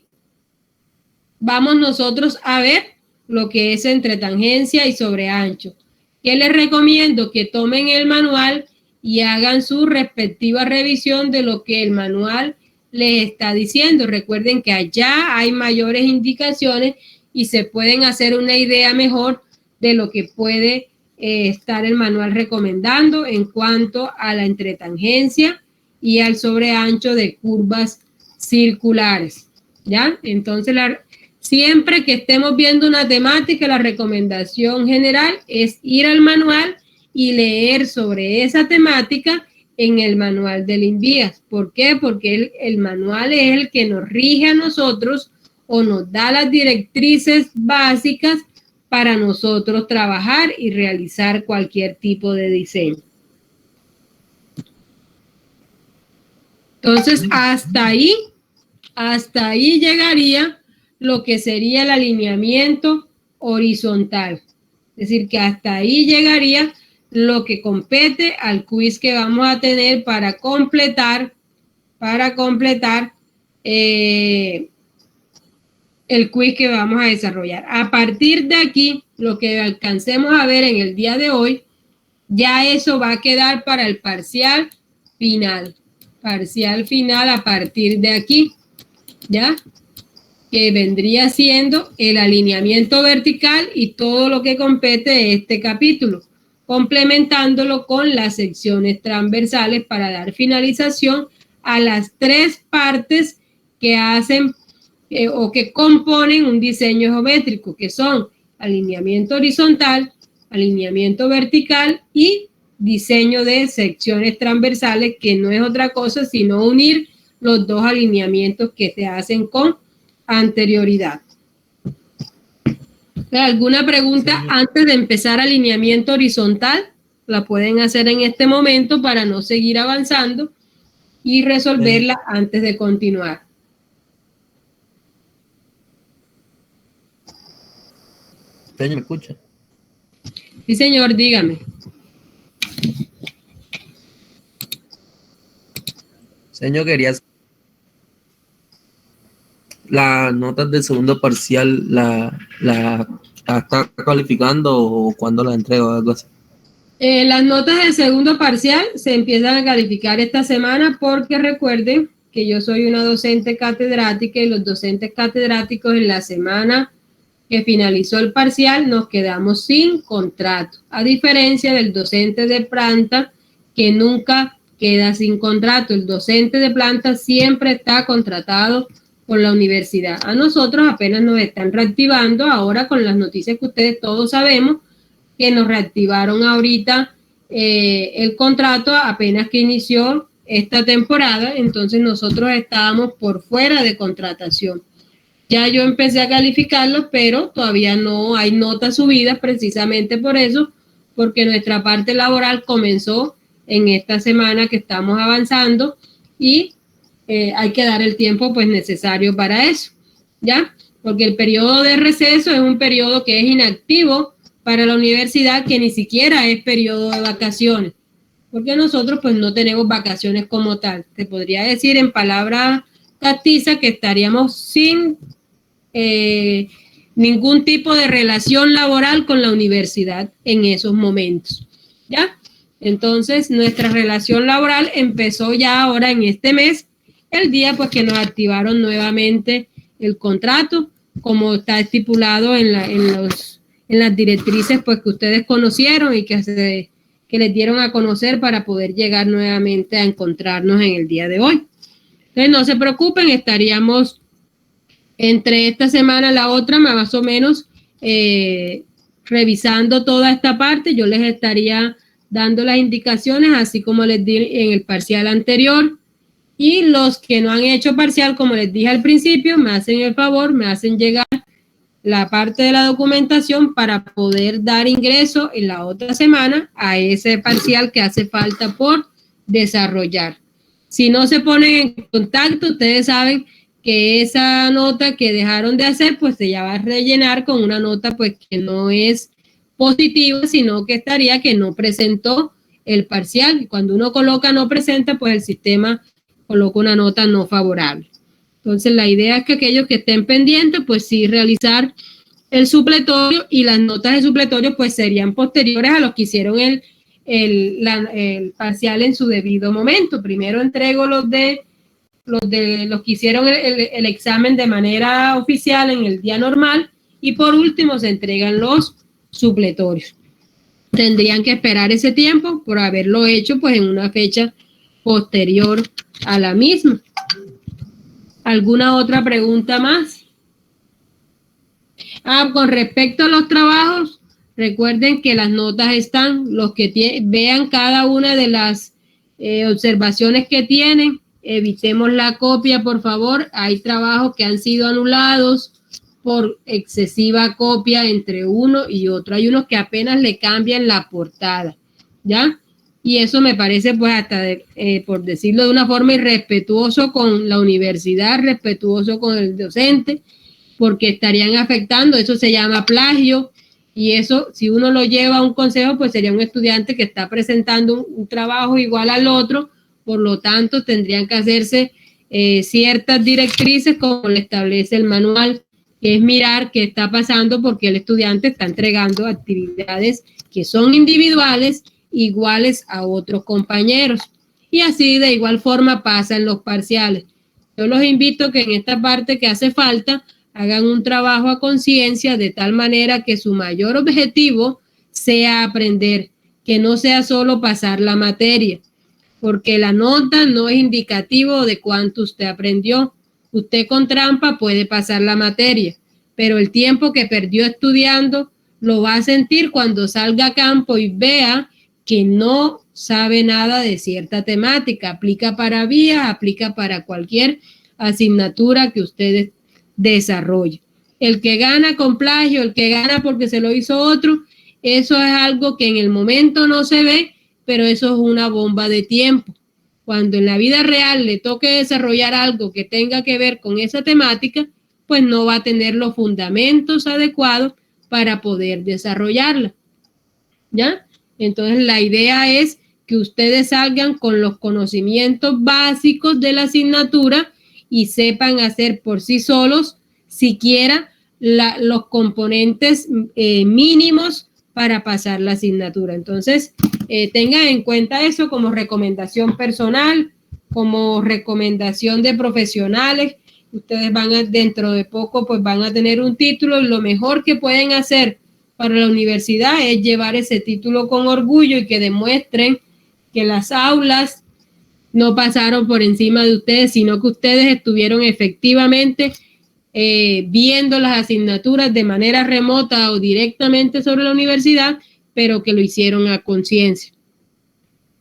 vamos nosotros a ver lo que es entre tangencia y sobreancho. ¿Qué les recomiendo? Que tomen el manual y hagan su respectiva revisión de lo que el manual les está diciendo. Recuerden que allá hay mayores indicaciones y se pueden hacer una idea mejor de lo que puede estar el manual recomendando en cuanto a la entretangencia y al sobreancho de curvas circulares, ¿ya? Entonces, siempre que estemos viendo una temática, la recomendación general es ir al manual y leer sobre esa temática en el manual del INVIAS. ¿Por qué? Porque el manual es el que nos rige a nosotros o nos da las directrices básicas para nosotros trabajar y realizar cualquier tipo de diseño. Entonces, hasta ahí llegaría lo que sería el alineamiento horizontal. Es decir, que hasta ahí llegaría lo que compete al quiz que vamos a tener para completar el quiz que vamos a desarrollar. A partir de aquí, lo que alcancemos a ver en el día de hoy, ya eso va a quedar para el parcial final. Parcial final a partir de aquí, ¿ya? Que vendría siendo el alineamiento vertical y todo lo que compete de este capítulo, complementándolo con las secciones transversales para dar finalización a las tres partes que hacen o que componen un diseño geométrico, que son alineamiento horizontal, alineamiento vertical y diseño de secciones transversales, que no es otra cosa sino unir los dos alineamientos que se hacen con anterioridad. ¿Alguna pregunta antes de empezar alineamiento horizontal? La pueden hacer en este momento para no seguir avanzando y resolverla antes de continuar. ¿Usted me escucha? Sí, señor, dígame. Señor, quería las notas del segundo parcial, ¿la está calificando o cuándo la entrega o algo así? Las notas del segundo parcial se empiezan a calificar esta semana, porque recuerden que yo soy una docente catedrática y los docentes catedráticos en la semana que finalizó el parcial nos quedamos sin contrato, a diferencia del docente de planta que nunca queda sin contrato. El docente de planta siempre está contratado por la universidad. A nosotros apenas nos están reactivando ahora con las noticias que ustedes todos sabemos, que nos reactivaron ahorita el contrato apenas que inició esta temporada. Entonces nosotros estábamos por fuera de contratación. Ya yo empecé a calificarlos, pero todavía no hay notas subidas, precisamente por eso, porque nuestra parte laboral comenzó en esta semana que estamos avanzando y hay que dar el tiempo pues necesario para eso, ¿ya? Porque el periodo de receso es un periodo que es inactivo para la universidad, que ni siquiera es periodo de vacaciones, porque nosotros pues no tenemos vacaciones como tal. Te podría decir en palabras castizas que estaríamos sin ningún tipo de relación laboral con la universidad en esos momentos, ¿ya? Entonces, nuestra relación laboral empezó ya ahora en este mes, el día pues que nos activaron nuevamente el contrato, como está estipulado en las directrices pues que ustedes conocieron y que les dieron a conocer para poder llegar nuevamente a encontrarnos en el día de hoy. Entonces, no se preocupen, estaríamos entre esta semana y la otra más o menos revisando toda esta parte. Yo les estaría dando las indicaciones, así como les di en el parcial anterior. Y los que no han hecho parcial, como les dije al principio, me hacen el favor, me hacen llegar la parte de la documentación para poder dar ingreso en la otra semana a ese parcial que hace falta por desarrollar. Si no se ponen en contacto, ustedes saben que esa nota que dejaron de hacer, pues se ya va a rellenar con una nota pues que no es positiva, sino que estaría que no presentó el parcial. Y cuando uno coloca no presenta, pues el sistema coloca una nota no favorable. Entonces, la idea es que aquellos que estén pendientes, pues sí realizar el supletorio, y las notas de supletorio pues serían posteriores a los que hicieron el parcial en su debido momento. Primero entrego los que hicieron el examen de manera oficial en el día normal, y por último se entregan los supletorios. Tendrían que esperar ese tiempo por haberlo hecho pues en una fecha posterior a la misma. ¿Alguna otra pregunta más? Con respecto a los trabajos, recuerden que las notas están, los que vean cada una de las observaciones que tienen, evitemos la copia, por favor. Hay trabajos que han sido anulados por excesiva copia entre uno y otro. Hay unos que apenas le cambian la portada, ¿ya? Y eso me parece pues hasta, por decirlo de una forma, irrespetuoso con la universidad, respetuoso con el docente, porque estarían afectando, eso se llama plagio, y eso, si uno lo lleva a un consejo, pues sería un estudiante que está presentando un trabajo igual al otro. Por lo tanto, tendrían que hacerse ciertas directrices como le establece el manual, que es mirar qué está pasando, porque el estudiante está entregando actividades que son individuales, iguales a otros compañeros. Y así de igual forma pasa en los parciales. Yo los invito a que en esta parte que hace falta hagan un trabajo a conciencia, de tal manera que su mayor objetivo sea aprender, que no sea solo pasar la materia, porque la nota no es indicativo de cuánto usted aprendió. Usted con trampa puede pasar la materia, pero el tiempo que perdió estudiando lo va a sentir cuando salga a campo y vea que no sabe nada de cierta temática. Aplica para vías, aplica para cualquier asignatura que ustedes desarrollen. El que gana con plagio, el que gana porque se lo hizo otro, eso es algo que en el momento no se ve, pero eso es una bomba de tiempo. Cuando en la vida real le toque desarrollar algo que tenga que ver con esa temática, pues no va a tener los fundamentos adecuados para poder desarrollarla, ¿ya? Entonces, la idea es que ustedes salgan con los conocimientos básicos de la asignatura y sepan hacer por sí solos siquiera los componentes mínimos para pasar la asignatura. Entonces, tengan en cuenta eso como recomendación personal, como recomendación de profesionales. Ustedes dentro de poco pues van a tener un título, y lo mejor que pueden hacer para la universidad es llevar ese título con orgullo y que demuestren que las aulas no pasaron por encima de ustedes, sino que ustedes estuvieron efectivamente viendo las asignaturas de manera remota o directamente sobre la universidad, pero que lo hicieron a conciencia.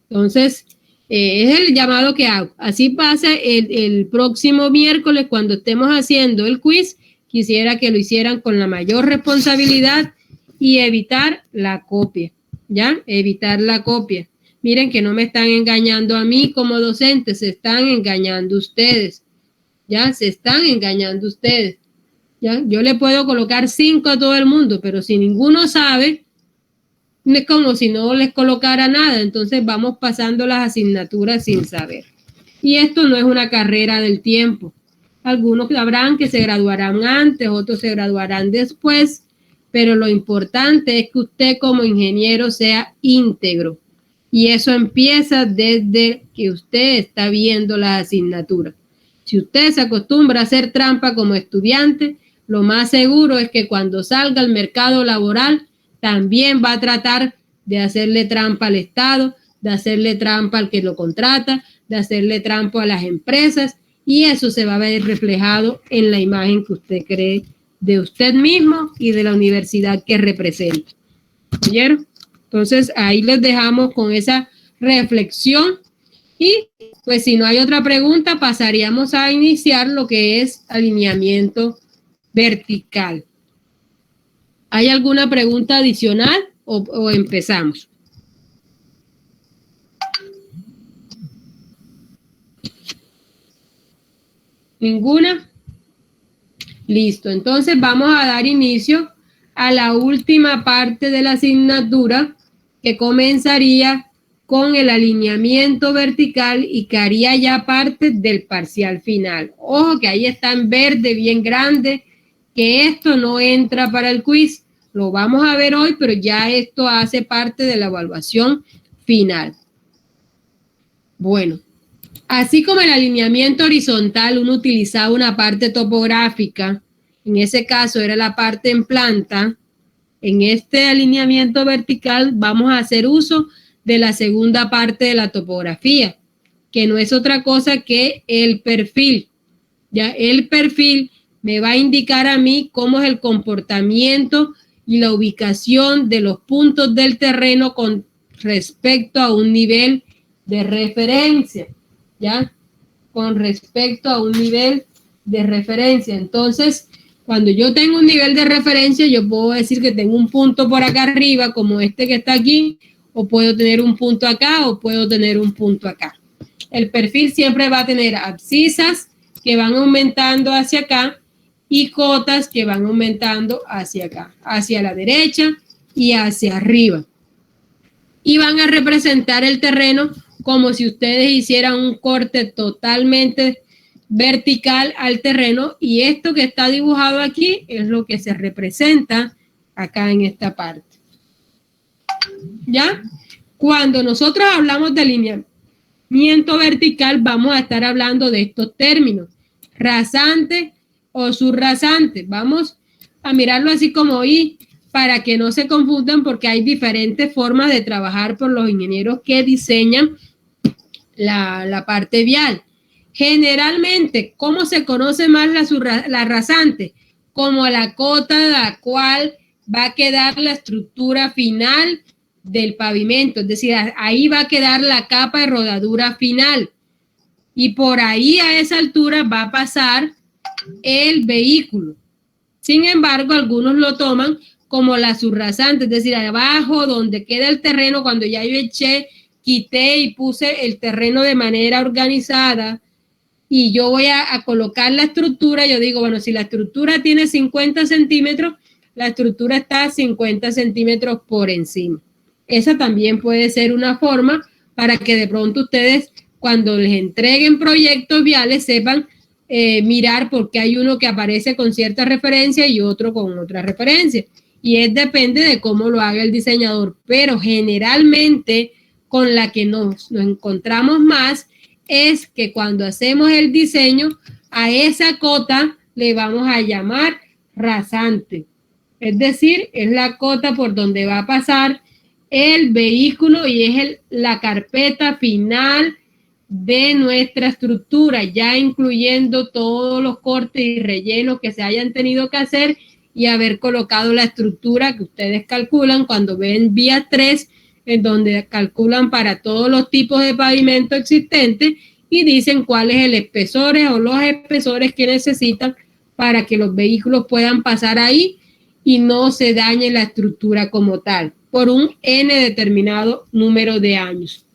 Entonces, es el llamado que hago. Así pasa el próximo miércoles cuando estemos haciendo el quiz. Quisiera que lo hicieran con la mayor responsabilidad y evitar la copia. ¿ya? Evitar la copia. Miren que no me están engañando a mí como docente, se están engañando ustedes, ¿ya? Se están engañando ustedes, ¿ya? Yo le puedo colocar 5 a todo el mundo, pero si ninguno sabe, es como si no les colocara nada, entonces vamos pasando las asignaturas sin saber. Y esto no es una carrera del tiempo. Algunos sabrán que se graduarán antes, otros se graduarán después, pero lo importante es que usted como ingeniero sea íntegro. Y eso empieza desde que usted está viendo las asignaturas. Si usted se acostumbra a hacer trampa como estudiante, lo más seguro es que cuando salga al mercado laboral también va a tratar de hacerle trampa al Estado, de hacerle trampa al que lo contrata, de hacerle trampa a las empresas, y eso se va a ver reflejado en la imagen que usted cree de usted mismo y de la universidad que representa. ¿Oyeron? Entonces ahí les dejamos con esa reflexión y pues si no hay otra pregunta pasaríamos a iniciar lo que es alineamiento vertical. ¿Hay alguna pregunta adicional o empezamos? ¿Ninguna? Listo, entonces vamos a dar inicio a la última parte de la asignatura que comenzaría con el alineamiento vertical y que haría ya parte del parcial final. Ojo que ahí está en verde bien grande, que esto no entra para el quiz. Lo vamos a ver hoy, pero ya esto hace parte de la evaluación final. Bueno, así como el alineamiento horizontal, uno utilizaba una parte topográfica, en ese caso era la parte en planta. En este alineamiento vertical vamos a hacer uso de la segunda parte de la topografía, que no es otra cosa que el perfil. Ya el perfil me va a indicar a mí cómo es el comportamiento y la ubicación de los puntos del terreno con respecto a un nivel de referencia, ¿ya? Con respecto a un nivel de referencia. Entonces, cuando yo tengo un nivel de referencia, yo puedo decir que tengo un punto por acá arriba, como este que está aquí, o puedo tener un punto acá, o puedo tener un punto acá. El perfil siempre va a tener abscisas que van aumentando hacia acá y cotas que van aumentando hacia acá, hacia la derecha y hacia arriba. Y van a representar el terreno como si ustedes hicieran un corte totalmente vertical al terreno, y esto que está dibujado aquí es lo que se representa acá en esta parte. ¿Ya? Cuando nosotros hablamos de alineamiento vertical, vamos a estar hablando de estos términos: rasante o subrasante. Vamos a mirarlo así como y para que no se confundan, porque hay diferentes formas de trabajar por los ingenieros que diseñan la parte vial. Generalmente, ¿cómo se conoce más la rasante? Como la cota de la cual va a quedar la estructura final del pavimento, es decir, ahí va a quedar la capa de rodadura final, y por ahí a esa altura va a pasar el vehículo. Sin embargo, algunos lo toman como la subrasante, es decir, abajo donde queda el terreno, cuando ya yo quité y puse el terreno de manera organizada, y yo voy a colocar la estructura, yo digo, bueno, si la estructura tiene 50 centímetros, la estructura está 50 centímetros por encima. Esa también puede ser una forma para que de pronto ustedes, cuando les entreguen proyectos viales, sepan mirar, porque hay uno que aparece con cierta referencia y otro con otra referencia. Y depende de cómo lo haga el diseñador. Pero generalmente con la que nos encontramos más es que cuando hacemos el diseño, a esa cota le vamos a llamar rasante. Es decir, es la cota por donde va a pasar el vehículo y es la carpeta final de nuestra estructura, ya incluyendo todos los cortes y rellenos que se hayan tenido que hacer y haber colocado la estructura que ustedes calculan cuando ven vía 3, en donde calculan para todos los tipos de pavimento existentes y dicen cuál es el espesor o los espesores que necesitan para que los vehículos puedan pasar ahí y no se dañe la estructura como tal por un n determinado número de años.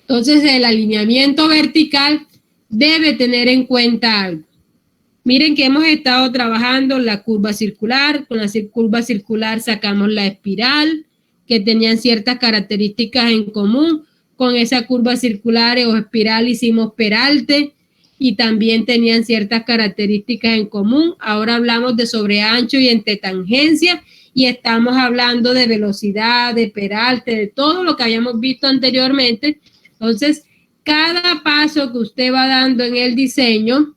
Entonces, el alineamiento vertical debe tener en cuenta algo. Miren que hemos estado trabajando la curva circular. Con la curva circular sacamos la espiral, que tenían ciertas características en común. Con esa curva circular o espiral hicimos peralte y también tenían ciertas características en común. Ahora hablamos de sobreancho y entetangencia y estamos hablando de velocidad, de peralte, de todo lo que habíamos visto anteriormente. Entonces, cada paso que usted va dando en el diseño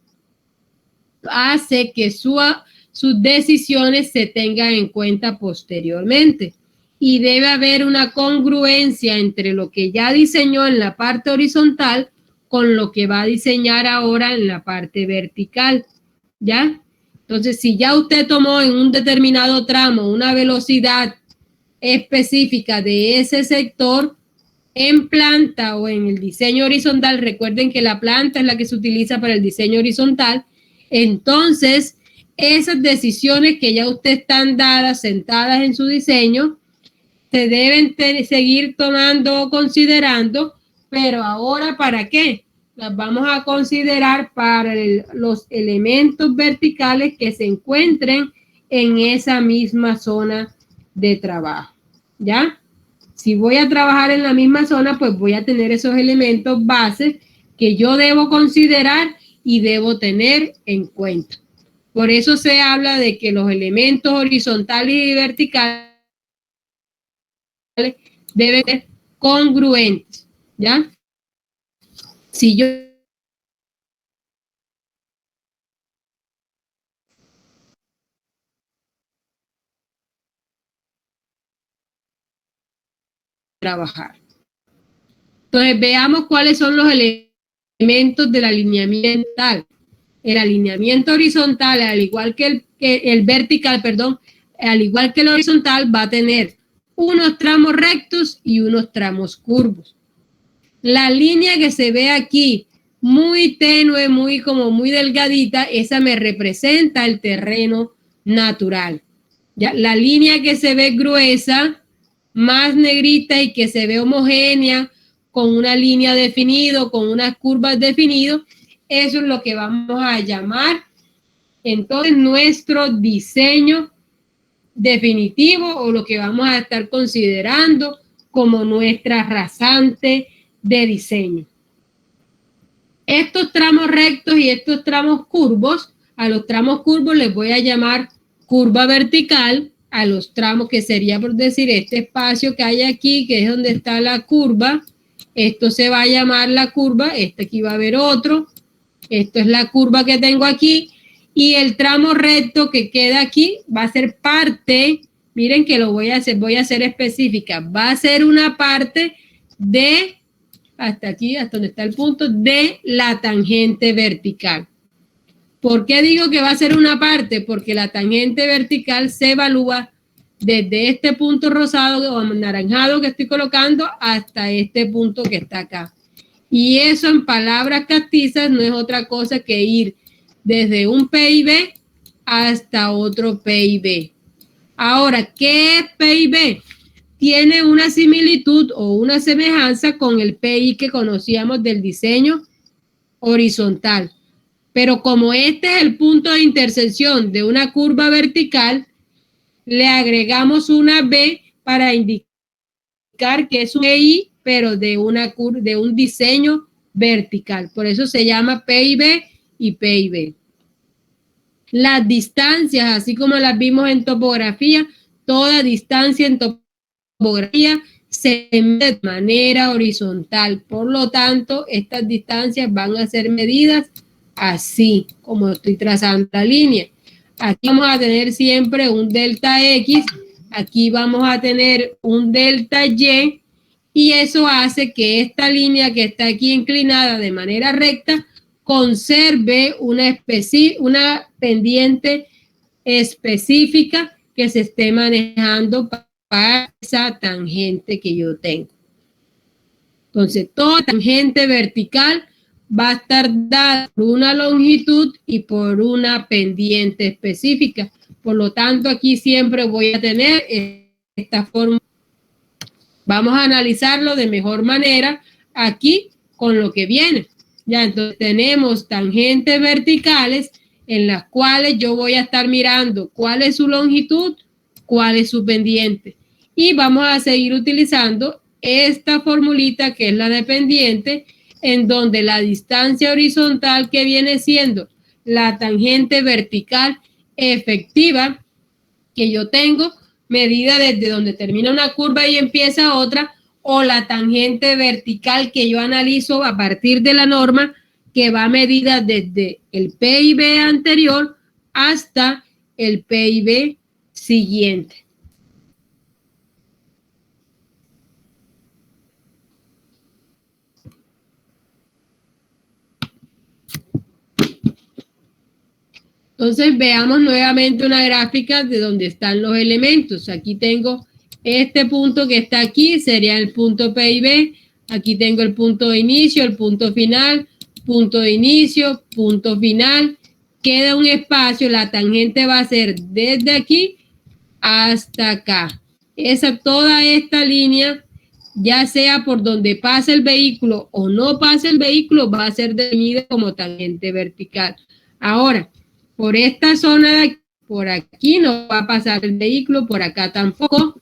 hace que sus decisiones se tengan en cuenta posteriormente. Y debe haber una congruencia entre lo que ya diseñó en la parte horizontal con lo que va a diseñar ahora en la parte vertical, ¿ya? Entonces, si ya usted tomó en un determinado tramo una velocidad específica de ese sector, en planta o en el diseño horizontal, recuerden que la planta es la que se utiliza para el diseño horizontal, entonces esas decisiones que ya usted están dadas, sentadas en su diseño, se deben seguir tomando o considerando, pero ahora ¿para qué? Las vamos a considerar para los elementos verticales que se encuentren en esa misma zona de trabajo, ¿ya? Si voy a trabajar en la misma zona, pues voy a tener esos elementos bases que yo debo considerar y debo tener en cuenta. Por eso se habla de que los elementos horizontales y verticales deben ser congruentes, ¿ya? Si yo trabajar. Entonces, veamos cuáles son los elementos del alineamiento tal. El alineamiento horizontal, al igual que el vertical, perdón, al igual que el horizontal, va a tener unos tramos rectos y unos tramos curvos. La línea que se ve aquí, muy tenue, muy delgadita, esa me representa el terreno natural. ¿Ya? La línea que se ve gruesa, más negrita y que se ve homogénea, con una línea definida, con unas curvas definidas, eso es lo que vamos a llamar entonces nuestro diseño definitivo o lo que vamos a estar considerando como nuestra rasante de diseño. Estos tramos rectos y estos tramos curvos, a los tramos curvos les voy a llamar curva vertical, a los tramos que sería por decir este espacio que hay aquí, que es donde está la curva, esto se va a llamar la curva, aquí va a haber otro, esto es la curva que tengo aquí, y el tramo recto que queda aquí va a ser parte, miren que lo voy a hacer específica, va a ser una parte de, hasta aquí, hasta donde está el punto, de la tangente vertical. ¿Por qué digo que va a ser una parte? Porque la tangente vertical se evalúa desde este punto rosado o anaranjado que estoy colocando hasta este punto que está acá. Y eso en palabras castizas no es otra cosa que ir desde un PIB hasta otro PIB. Ahora, ¿qué es PIB? Tiene una similitud o una semejanza con el PI que conocíamos del diseño horizontal. Pero como este es el punto de intersección de una curva vertical, le agregamos una B para indicar que es un PI, pero de un diseño vertical. Por eso se llama PIB y PIB. Las distancias, así como las vimos en topografía, toda distancia en topografía se mide de manera horizontal. Por lo tanto, estas distancias van a ser medidas así, como estoy trazando la línea. Aquí vamos a tener siempre un delta X, aquí vamos a tener un delta Y, y eso hace que esta línea que está aquí inclinada de manera recta conserve una pendiente específica que se esté manejando para esa tangente que yo tengo. Entonces, toda tangente vertical va a estar dada por una longitud y por una pendiente específica. Por lo tanto, aquí siempre voy a tener esta forma. Vamos a analizarlo de mejor manera aquí con lo que viene. Ya, entonces tenemos tangentes verticales en las cuales yo voy a estar mirando cuál es su longitud, cuál es su pendiente. Y vamos a seguir utilizando esta formulita que es la de pendiente, en donde la distancia horizontal que viene siendo la tangente vertical efectiva que yo tengo, medida desde donde termina una curva y empieza otra, o la tangente vertical que yo analizo a partir de la norma, que va medida desde el PIB anterior hasta el PIB siguiente. Entonces veamos nuevamente una gráfica de donde están los elementos. Aquí tengo este punto que está aquí, sería el punto PIB. Aquí tengo el punto de inicio, el punto final, punto de inicio, punto final. Queda un espacio, la tangente va a ser desde aquí hasta acá. Toda esta línea, ya sea por donde pasa el vehículo o no pasa el vehículo, va a ser definida como tangente vertical. Ahora, por esta zona de aquí, por aquí no va a pasar el vehículo, por acá tampoco,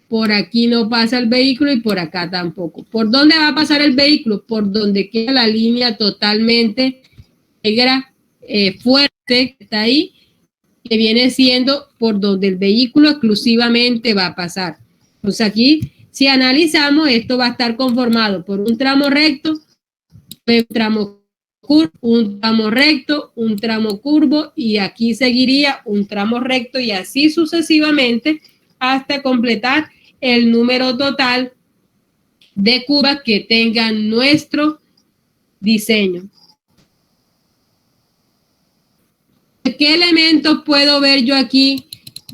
por aquí no pasa el vehículo y por acá tampoco. ¿Por dónde va a pasar el vehículo? Por donde queda la línea totalmente negra, fuerte, que está ahí, que viene siendo por donde el vehículo exclusivamente va a pasar. Entonces aquí, si analizamos, esto va a estar conformado por un tramo recto, un tramo curvo, un tramo recto, un tramo curvo, y aquí seguiría un tramo recto y así sucesivamente hasta completar el número total de curvas que tenga nuestro diseño. ¿Qué elementos puedo ver yo aquí?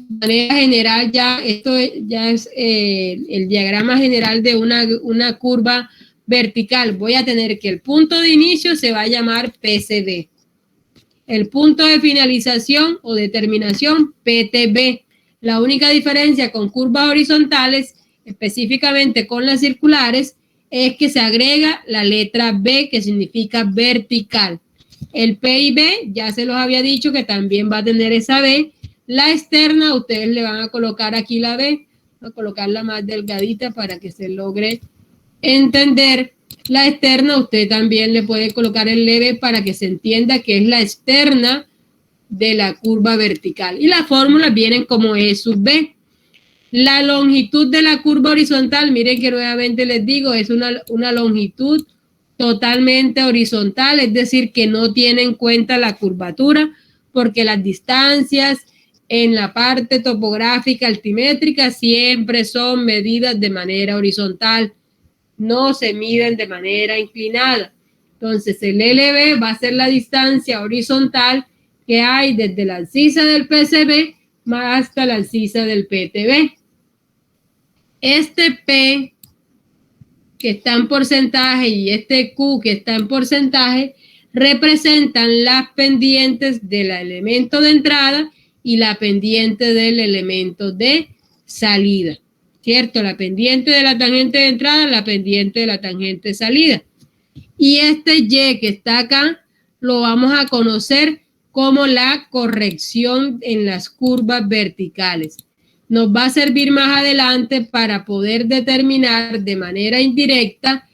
De manera general, esto ya es el diagrama general de una curva vertical. Voy a tener que el punto de inicio se va a llamar PCD. El punto de finalización o de terminación, PTB. La única diferencia con curvas horizontales, específicamente con las circulares, es que se agrega la letra B, que significa vertical. El PIB, ya se los había dicho que también va a tener esa B. La externa, ustedes le van a colocar aquí la B, voy a colocarla más delgadita para que se logre entender. La externa, usted también le puede colocar el leve para que se entienda que es la externa de la curva vertical. Y las fórmulas vienen como E sub B. La longitud de la curva horizontal, miren que nuevamente les digo, es una longitud totalmente horizontal, es decir, que no tiene en cuenta la curvatura, porque las distancias en la parte topográfica altimétrica siempre son medidas de manera horizontal, no se miden de manera inclinada. Entonces el LB va a ser la distancia horizontal que hay desde la abscisa del PCB hasta la abscisa del PTB. Este P que está en porcentaje y este Q que está en porcentaje representan las pendientes del elemento de entrada y la pendiente del elemento de salida, ¿cierto? La pendiente de la tangente de entrada, la pendiente de la tangente de salida. Y este Y que está acá lo vamos a conocer como la corrección en las curvas verticales. Nos va a servir más adelante para poder determinar de manera indirecta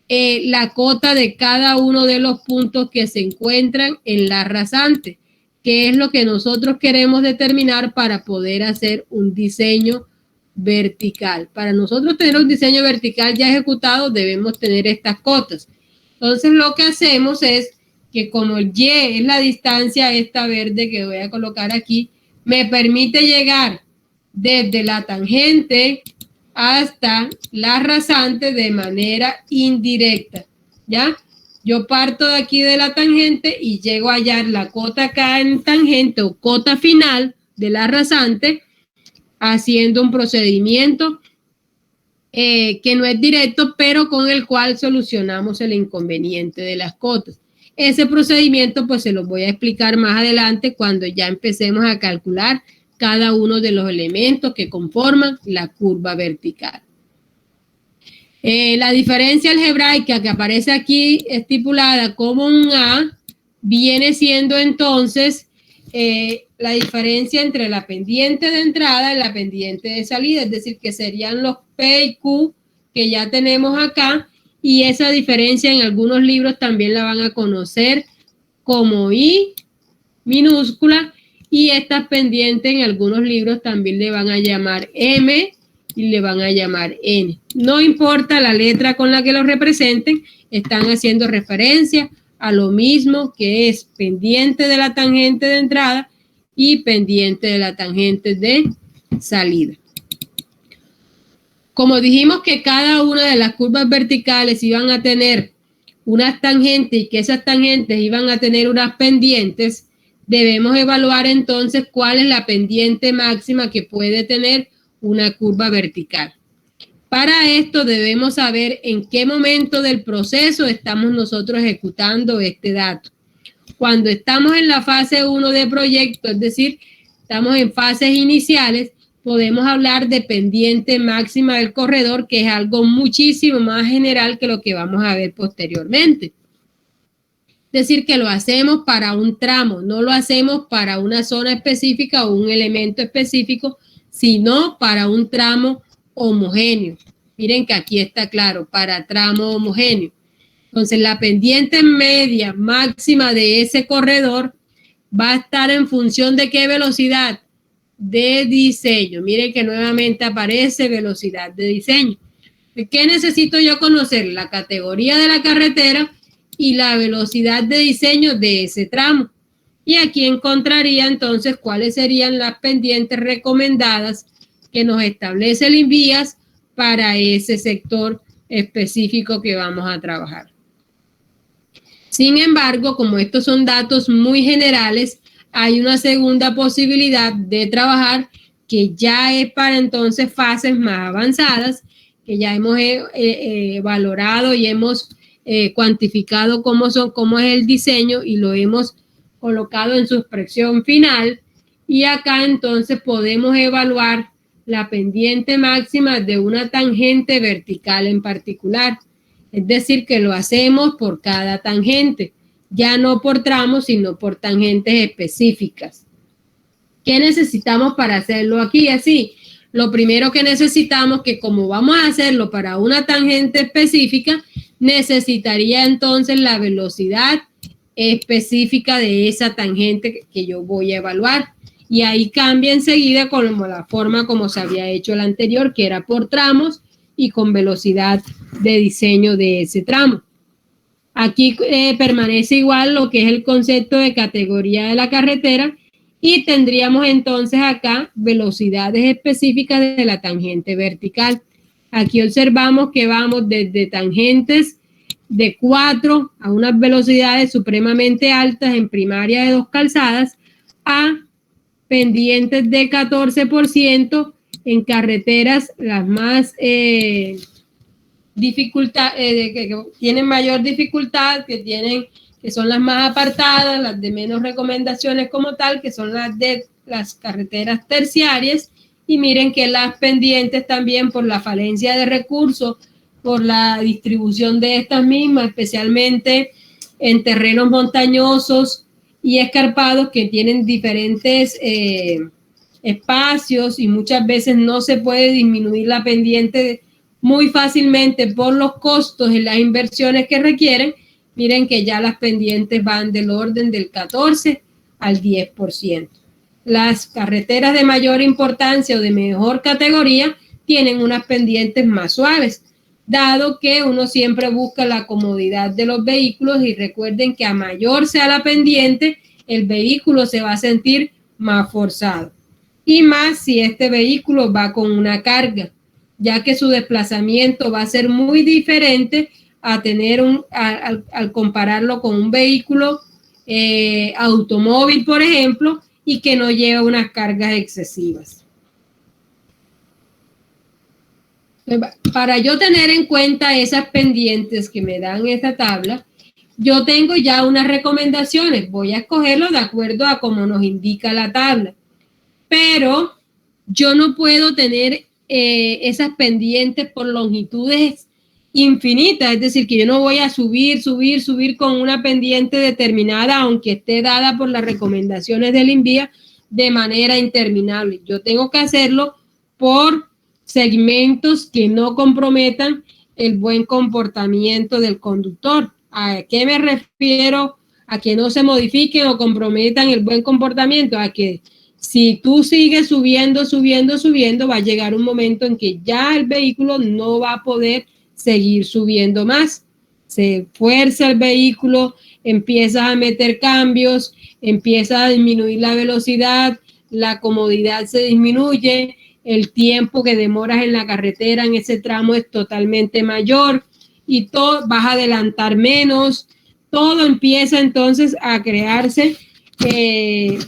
la cota de cada uno de los puntos que se encuentran en la rasante, que es lo que nosotros queremos determinar para poder hacer un diseño vertical. Para nosotros tener un diseño vertical ya ejecutado, debemos tener estas cotas. Entonces, lo que hacemos es que como el Y es la distancia esta verde que voy a colocar aquí, me permite llegar desde la tangente hasta la rasante de manera indirecta, ¿ya? Yo parto de aquí de la tangente y llego a hallar la cota acá en tangente o cota final de la rasante haciendo un procedimiento que no es directo, pero con el cual solucionamos el inconveniente de las cotas. Ese procedimiento pues se los voy a explicar más adelante cuando ya empecemos a calcular cada uno de los elementos que conforman la curva vertical. La diferencia algebraica que aparece aquí estipulada como un A viene siendo entonces la diferencia entre la pendiente de entrada y la pendiente de salida, es decir, que serían los P y Q que ya tenemos acá, y esa diferencia en algunos libros también la van a conocer como I minúscula, y estas pendientes en algunos libros también le van a llamar M y le van a llamar N. No importa la letra con la que lo representen, están haciendo referencia a lo mismo que es pendiente de la tangente de entrada y pendiente de la tangente de salida. Como dijimos que cada una de las curvas verticales iban a tener unas tangentes y que esas tangentes iban a tener unas pendientes, debemos evaluar entonces cuál es la pendiente máxima que puede tener una curva vertical. Para esto debemos saber en qué momento del proceso estamos nosotros ejecutando este dato. Cuando estamos en la fase 1 de proyecto, es decir, estamos en fases iniciales, podemos hablar de pendiente máxima del corredor, que es algo muchísimo más general que lo que vamos a ver posteriormente. Es decir, que lo hacemos para un tramo, no lo hacemos para una zona específica o un elemento específico, sino para un tramo homogéneo. Miren que aquí está claro, para tramo homogéneo. Entonces, la pendiente media máxima de ese corredor va a estar en función de ¿qué velocidad? De diseño. Miren que nuevamente aparece velocidad de diseño. ¿Qué necesito yo conocer? La categoría de la carretera y la velocidad de diseño de ese tramo. Y aquí encontraría entonces cuáles serían las pendientes recomendadas que nos establece el INVIAS para ese sector específico que vamos a trabajar. Sin embargo, como estos son datos muy generales, hay una segunda posibilidad de trabajar que ya es para entonces fases más avanzadas, que ya hemos valorado y hemos cuantificado cómo es el diseño y lo hemos colocado en su expresión final, y acá entonces podemos evaluar la pendiente máxima de una tangente vertical en particular. Es decir, que lo hacemos por cada tangente, ya no por tramos, sino por tangentes específicas. ¿Qué necesitamos para hacerlo aquí así? Lo primero que necesitamos, que como vamos a hacerlo para una tangente específica, necesitaría entonces la velocidad específica de esa tangente que yo voy a evaluar. Y ahí cambia enseguida con la forma como se había hecho el anterior, que era por tramos y con velocidad de diseño de ese tramo. Aquí permanece igual lo que es el concepto de categoría de la carretera, y tendríamos entonces acá velocidades específicas de la tangente vertical. Aquí observamos que vamos desde tangentes de 4 a unas velocidades supremamente altas en primaria de 2 calzadas a pendientes de 14% en carreteras las más que tienen mayor dificultad, que son las más apartadas, las de menos recomendaciones como tal, que son las de las carreteras terciarias. Y miren que las pendientes también por la falencia de recursos, por la distribución de estas mismas, especialmente en terrenos montañosos y escarpados que tienen diferentes espacios, y muchas veces no se puede disminuir la pendiente muy fácilmente por los costos y las inversiones que requieren. Miren que ya las pendientes van del orden del 14 al 10%. Las carreteras de mayor importancia o de mejor categoría tienen unas pendientes más suaves, dado que uno siempre busca la comodidad de los vehículos, y recuerden que a mayor sea la pendiente, el vehículo se va a sentir más forzado. Y más si este vehículo va con una carga, ya que su desplazamiento va a ser muy diferente a tener al compararlo con un vehículo automóvil, por ejemplo, y que no lleva unas cargas excesivas. Para yo tener en cuenta esas pendientes que me dan esta tabla, yo tengo ya unas recomendaciones. Voy a escogerlo de acuerdo a como nos indica la tabla. Pero yo no puedo tener esas pendientes por longitudes infinitas, es decir, que yo no voy a subir con una pendiente determinada, aunque esté dada por las recomendaciones del INVIA, de manera interminable. Yo tengo que hacerlo por segmentos que no comprometan el buen comportamiento del conductor. ¿A qué me refiero? A que no se modifiquen o comprometan el buen comportamiento, a que si tú sigues subiendo, va a llegar un momento en que ya el vehículo no va a poder seguir subiendo más. Se fuerza el vehículo, empiezas a meter cambios, empieza a disminuir la velocidad, la comodidad se disminuye, el tiempo que demoras en la carretera en ese tramo es totalmente mayor y todo, vas a adelantar menos. Todo empieza entonces a crearse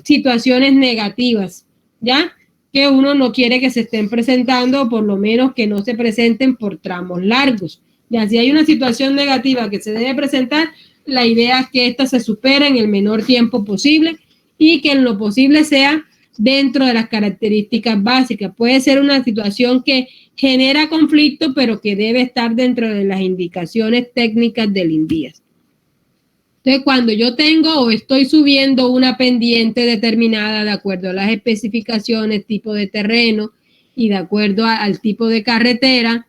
situaciones negativas, ¿ya? Que uno no quiere que se estén presentando, o por lo menos que no se presenten por tramos largos. Ya si hay una situación negativa que se debe presentar, la idea es que ésta se supere en el menor tiempo posible y que en lo posible sea dentro de las características básicas. Puede ser una situación que genera conflicto, pero que debe estar dentro de las indicaciones técnicas del INVIA. Entonces, cuando yo tengo o estoy subiendo una pendiente determinada de acuerdo a las especificaciones, tipo de terreno y de acuerdo al tipo de carretera,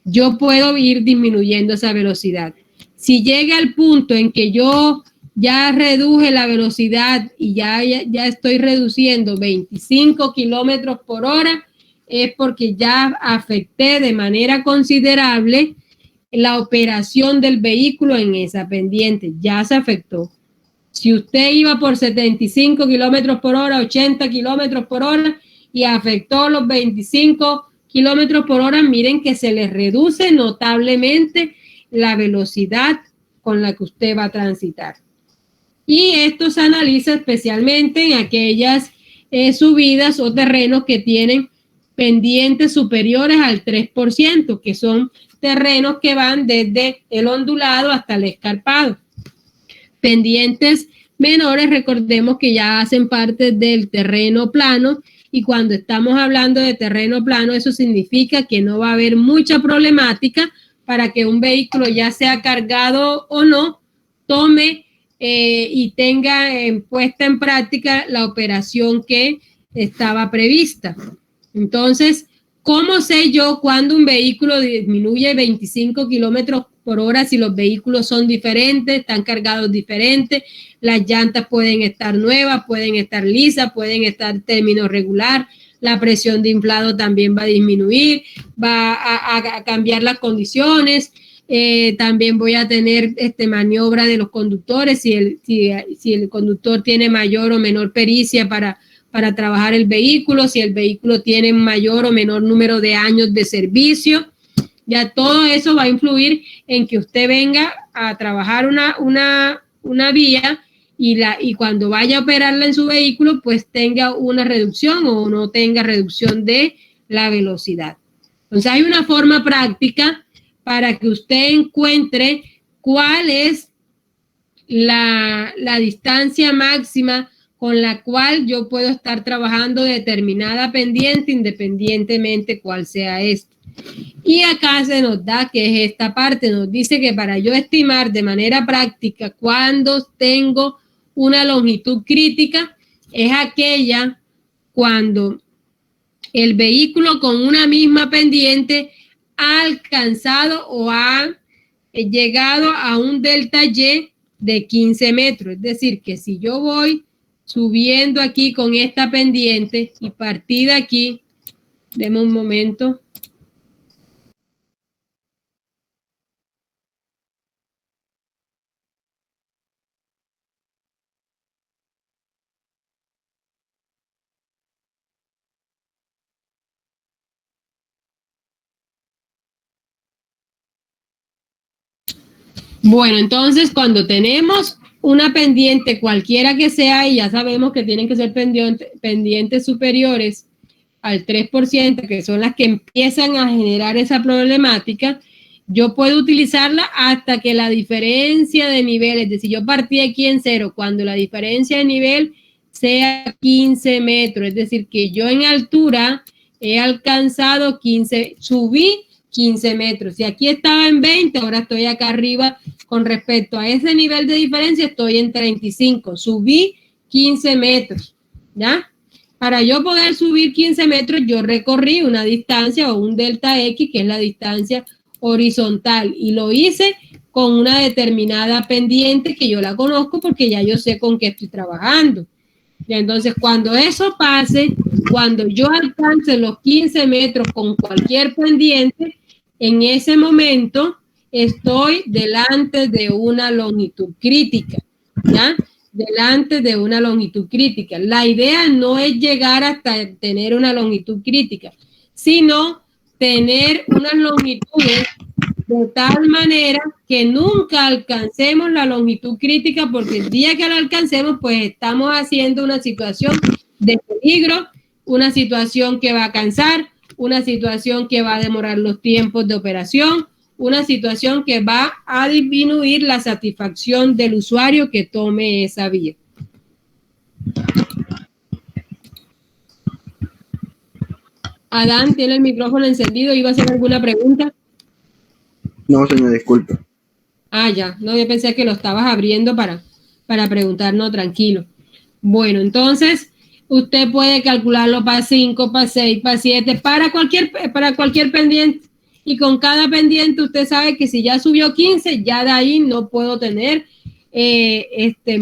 yo puedo ir disminuyendo esa velocidad. Si llega al punto en que yo ya reduje la velocidad y ya estoy reduciendo 25 kilómetros por hora, es porque ya afecté de manera considerable la operación del vehículo en esa pendiente, ya se afectó. Si usted iba por 75 kilómetros por hora, 80 kilómetros por hora y afectó los 25 kilómetros por hora, miren que se le reduce notablemente la velocidad con la que usted va a transitar. Y esto se analiza especialmente en aquellas subidas o terrenos que tienen pendientes superiores al 3%, que son terrenos que van desde el ondulado hasta el escarpado. Pendientes menores, recordemos que ya hacen parte del terreno plano, y cuando estamos hablando de terreno plano, eso significa que no va a haber mucha problemática para que un vehículo, ya sea cargado o no, tome y tenga puesta en práctica la operación que estaba prevista. Entonces, ¿cómo sé yo cuando un vehículo disminuye 25 kilómetros por hora si los vehículos son diferentes, están cargados diferentes? Las llantas pueden estar nuevas, pueden estar lisas, pueden estar término regular. La presión de inflado también va a disminuir, va a cambiar las condiciones. También voy a tener maniobra de los conductores, si el conductor tiene mayor o menor pericia para trabajar el vehículo, si el vehículo tiene mayor o menor número de años de servicio. Ya todo eso va a influir en que usted venga a trabajar una vía y cuando vaya a operarla en su vehículo, pues tenga una reducción o no tenga reducción de la velocidad. Entonces hay una forma práctica para que usted encuentre cuál es la distancia máxima con la cual yo puedo estar trabajando determinada pendiente, independientemente cuál sea esto. Y acá se nos da que es esta parte, nos dice que para yo estimar de manera práctica cuándo tengo una longitud crítica, es aquella cuando el vehículo con una misma pendiente ha alcanzado o ha llegado a un delta Y de 15 metros. Es decir, que si yo voy subiendo aquí con esta pendiente y partí de aquí, deme un momento. Bueno, entonces cuando tenemos una pendiente cualquiera que sea, y ya sabemos que tienen que ser pendientes superiores al 3%, que son las que empiezan a generar esa problemática, Yo puedo utilizarla hasta que la diferencia de nivel, es decir, yo partí aquí en 0, cuando la diferencia de nivel sea 15 metros, es decir, que yo en altura he alcanzado 15, subí 15 metros. Si aquí estaba en 20, ahora estoy acá arriba con respecto a ese nivel de diferencia, estoy en 35, subí 15 metros, ¿ya? Para yo poder subir 15 metros, yo recorrí una distancia o un delta X, que es la distancia horizontal, y lo hice con una determinada pendiente que yo la conozco porque ya yo sé con qué estoy trabajando. Y entonces, cuando eso pase, cuando yo alcance los 15 metros con cualquier pendiente, en ese momento estoy delante de una longitud crítica, ¿ya? Delante de una longitud crítica. La idea no es llegar hasta tener una longitud crítica, sino tener unas longitudes de tal manera que nunca alcancemos la longitud crítica, porque el día que la alcancemos, pues estamos haciendo una situación de peligro, una situación que va a cansar, una situación que va a demorar los tiempos de operación, una situación que va a disminuir la satisfacción del usuario que tome esa vía. Adán, tiene el micrófono encendido. ¿Iba a hacer alguna pregunta? No, señor, disculpe. Ah, ya. No, yo pensé que lo estabas abriendo para preguntar. No, tranquilo. Bueno, entonces, usted puede calcularlo para 5, para 6, para 7, para cualquier pendiente. Y con cada pendiente usted sabe que si ya subió 15, ya de ahí no puedo tener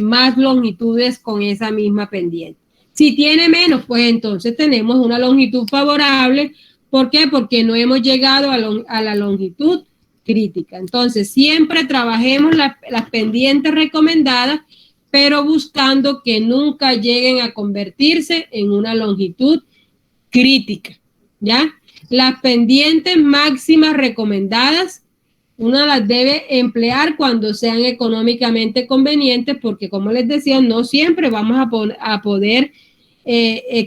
más longitudes con esa misma pendiente. Si tiene menos, pues entonces tenemos una longitud favorable. ¿Por qué? Porque no hemos llegado a la longitud crítica. Entonces, siempre trabajemos las pendientes recomendadas, pero buscando que nunca lleguen a convertirse en una longitud crítica, ¿ya? Las pendientes máximas recomendadas, uno las debe emplear cuando sean económicamente convenientes, porque como les decía, no siempre vamos a poder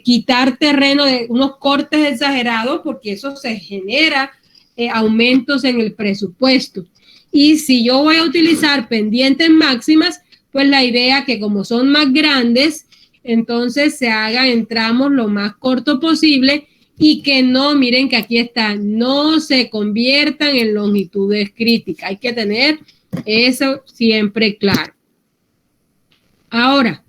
quitar terreno de unos cortes exagerados, porque eso se genera aumentos en el presupuesto. Y si yo voy a utilizar pendientes máximas, pues la idea que como son más grandes, entonces se hagan en tramos lo más corto posible y que no, miren que aquí está, no se conviertan en longitudes críticas. Hay que tener eso siempre claro. Ahora,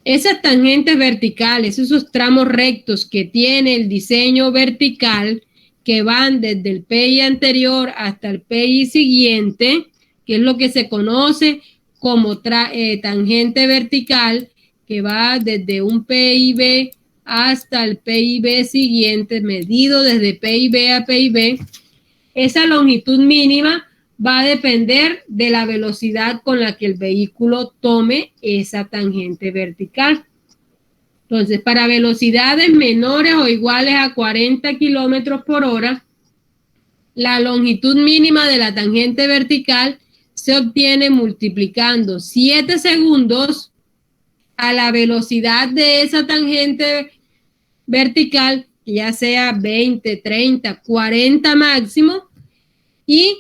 esas tangentes verticales, esos tramos rectos que tiene el diseño vertical, que van desde el PI anterior hasta el PI siguiente, que es lo que se conoce como tangente vertical, que va desde un PIB hasta el PIB siguiente, medido desde PIB a PIB, esa longitud mínima va a depender de la velocidad con la que el vehículo tome esa tangente vertical. Entonces, para velocidades menores o iguales a 40 kilómetros por hora, la longitud mínima de la tangente vertical se obtiene multiplicando 7 segundos a la velocidad de esa tangente vertical, ya sea 20, 30, 40 máximo, y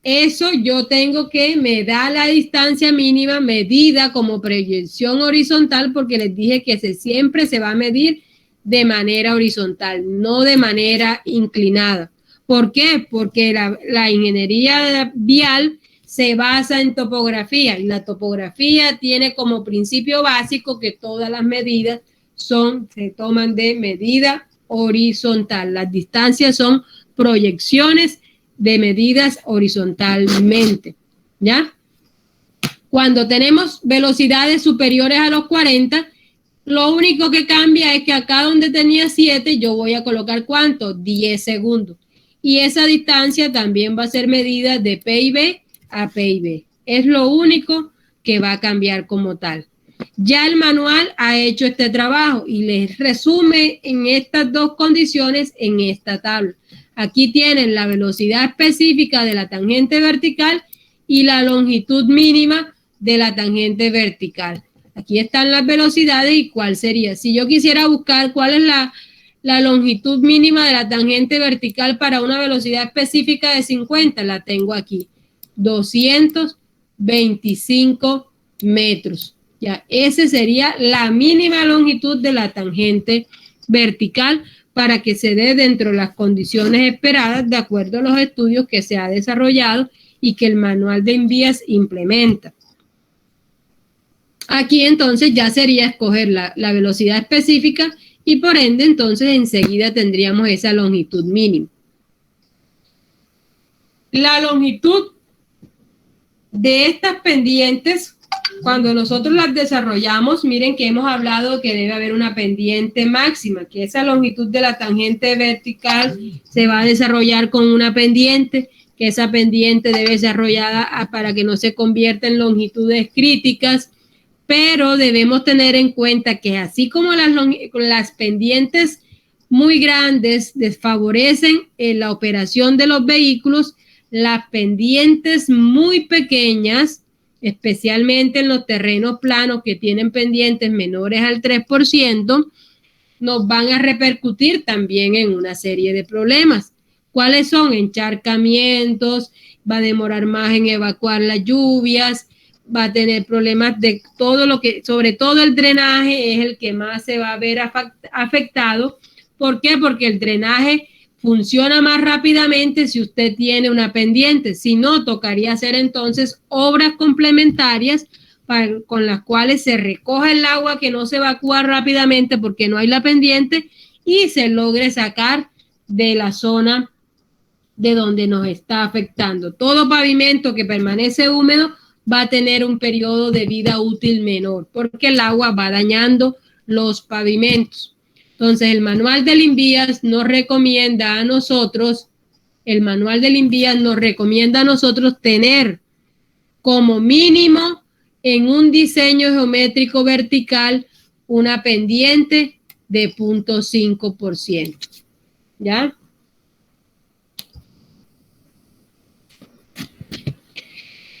eso yo tengo que me da la distancia mínima medida como proyección horizontal, porque les dije que siempre se va a medir de manera horizontal, no de manera inclinada. ¿Por qué? Porque la ingeniería vial se basa en topografía, y la topografía tiene como principio básico que todas las medidas se toman de medida horizontal. Las distancias son proyecciones de medidas horizontalmente, ¿ya? Cuando tenemos velocidades superiores a los 40, lo único que cambia es que acá donde tenía 7, yo voy a colocar ¿cuánto? 10 segundos. Y esa distancia también va a ser medida de PIB a PIB. Es lo único que va a cambiar como tal. Ya el manual ha hecho este trabajo y les resume en estas dos condiciones en esta tabla. Aquí tienen la velocidad específica de la tangente vertical y la longitud mínima de la tangente vertical. Aquí están las velocidades y cuál sería. Si yo quisiera buscar cuál es la longitud mínima de la tangente vertical para una velocidad específica de 50, la tengo aquí, 225 metros. Ya, esa sería la mínima longitud de la tangente vertical para que se dé dentro de las condiciones esperadas de acuerdo a los estudios que se ha desarrollado y que el manual de INVIAS implementa. Aquí entonces ya sería escoger la velocidad específica y por ende entonces enseguida tendríamos esa longitud mínima. La longitud de estas pendientes, cuando nosotros las desarrollamos, miren que hemos hablado que debe haber una pendiente máxima, que esa longitud de la tangente vertical se va a desarrollar con una pendiente, que esa pendiente debe ser desarrollada para que no se convierta en longitudes críticas, pero debemos tener en cuenta que así como las pendientes muy grandes desfavorecen la operación de los vehículos, las pendientes muy pequeñas, especialmente en los terrenos planos que tienen pendientes menores al 3%, nos van a repercutir también en una serie de problemas. ¿Cuáles son? Encharcamientos, va a demorar más en evacuar las lluvias, va a tener problemas de todo lo que, sobre todo el drenaje es el que más se va a ver afectado. ¿Por qué? Porque el drenaje funciona más rápidamente si usted tiene una pendiente. Si no, tocaría hacer entonces obras complementarias con las cuales se recoge el agua que no se evacúa rápidamente porque no hay la pendiente y se logre sacar de la zona de donde nos está afectando. Todo pavimento que permanece húmedo va a tener un periodo de vida útil menor porque el agua va dañando los pavimentos. Entonces, el manual del INVIAS nos recomienda a nosotros, tener como mínimo en un diseño geométrico vertical una pendiente de 0.5%. ¿Ya?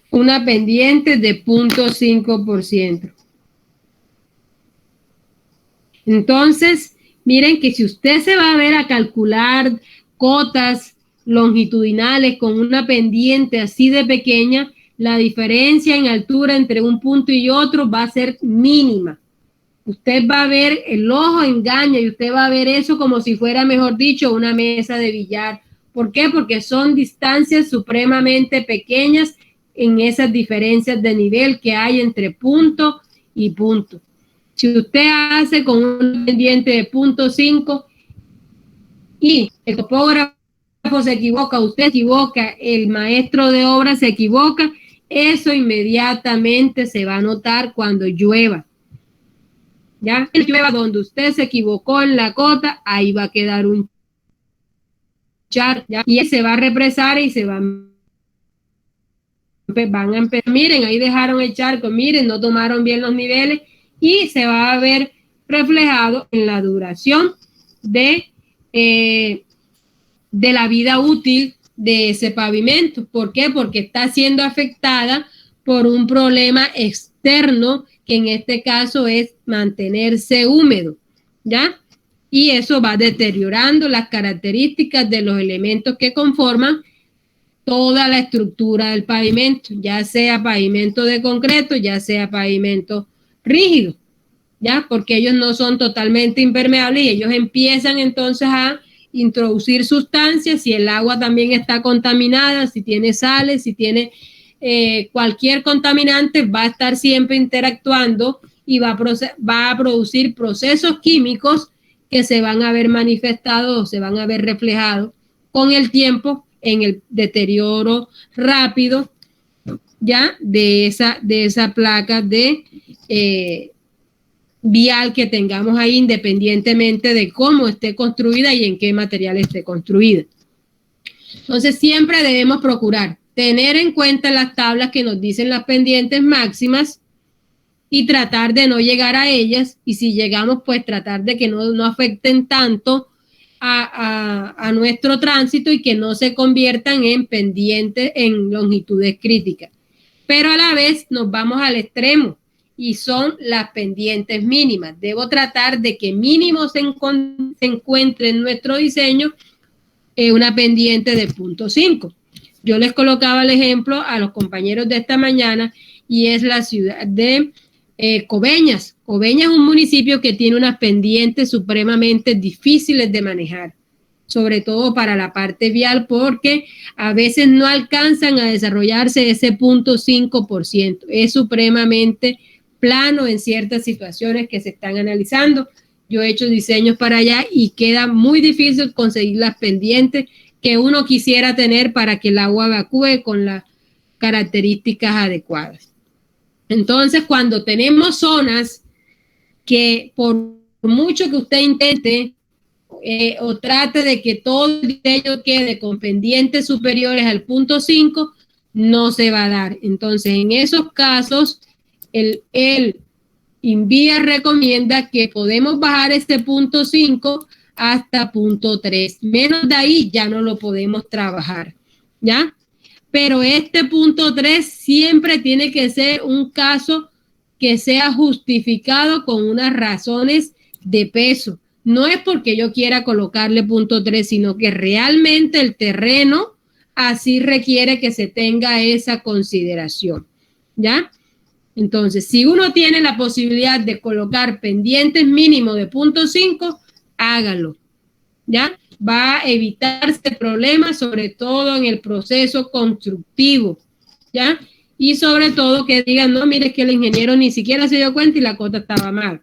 Una pendiente de 0.5%. Entonces, miren que si usted se va a ver a calcular cotas longitudinales con una pendiente así de pequeña, la diferencia en altura entre un punto y otro va a ser mínima. Usted va a ver, el ojo engaña y usted va a ver eso como si fuera, mejor dicho, una mesa de billar. ¿Por qué? Porque son distancias supremamente pequeñas en esas diferencias de nivel que hay entre punto y punto. Si usted hace con un pendiente de 0.5 y el topógrafo se equivoca, usted se equivoca, el maestro de obra se equivoca, eso inmediatamente se va a notar cuando llueva. ¿Ya? El llueva donde usted se equivocó en la cota, ahí va a quedar un charco, ¿ya? Y se va a represar y se van a empezar. Miren, ahí dejaron el charco, miren, no tomaron bien los niveles y se va a ver reflejado en la duración de la vida útil de ese pavimento. ¿Por qué? Porque está siendo afectada por un problema externo que en este caso es mantenerse húmedo, ¿ya? Y eso va deteriorando las características de los elementos que conforman toda la estructura del pavimento, ya sea pavimento de concreto, ya sea pavimento rígido, ¿ya? Porque ellos no son totalmente impermeables y ellos empiezan entonces a introducir sustancias. Si el agua también está contaminada, si tiene sales, si tiene cualquier contaminante, va a estar siempre interactuando y va a producir procesos químicos que se van a ver manifestados o se van a ver reflejados con el tiempo en el deterioro rápido, ya, de esa placa de vial que tengamos ahí, independientemente de cómo esté construida y en qué material esté construida. Entonces, siempre debemos procurar tener en cuenta las tablas que nos dicen las pendientes máximas y tratar de no llegar a ellas, y si llegamos, pues tratar de que no afecten tanto a nuestro tránsito y que no se conviertan en pendientes, en longitudes críticas. Pero a la vez nos vamos al extremo y son las pendientes mínimas. Debo tratar de que mínimo se encuentre en nuestro diseño una pendiente de 0.5. Yo les colocaba el ejemplo a los compañeros de esta mañana y es la ciudad de Coveñas. Coveñas es un municipio que tiene unas pendientes supremamente difíciles de manejar, sobre todo para la parte vial, porque a veces no alcanzan a desarrollarse ese 0.5%. Es supremamente plano en ciertas situaciones que se están analizando. Yo he hecho diseños para allá y queda muy difícil conseguir las pendientes que uno quisiera tener para que el agua evacúe con las características adecuadas. Entonces, cuando tenemos zonas que por mucho que usted intente o trate de que todo el diseño quede con pendientes superiores al 0.5, no se va a dar. Entonces, en esos casos, el INVIA recomienda que podemos bajar este 0.5 hasta 0.3. Menos de ahí ya no lo podemos trabajar, ¿ya? Pero este 0.3 siempre tiene que ser un caso que sea justificado con unas razones de peso. No es porque yo quiera colocarle 0.3, sino que realmente el terreno así requiere que se tenga esa consideración, ¿ya? Entonces, si uno tiene la posibilidad de colocar pendientes mínimo de 0.5, hágalo, ¿ya? Va a evitarse problemas, sobre todo en el proceso constructivo, ¿ya? Y sobre todo que digan, no, mire, es que el ingeniero ni siquiera se dio cuenta y la cota estaba mal,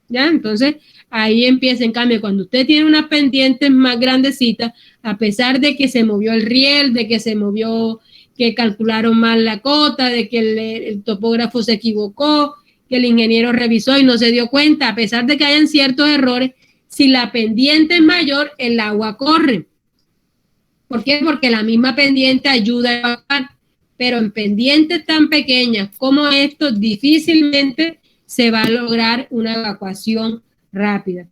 ¿ya? Entonces, ahí empieza. En cambio, cuando usted tiene unas pendientes más grandecitas, a pesar de que se movió el riel, de que se movió, que calcularon mal la cota, de que el topógrafo se equivocó, que el ingeniero revisó y no se dio cuenta, a pesar de que hayan ciertos errores, si la pendiente es mayor, el agua corre. ¿Por qué? Porque la misma pendiente ayuda a evacuar, pero en pendientes tan pequeñas como estos, difícilmente se va a lograr una evacuación rápida.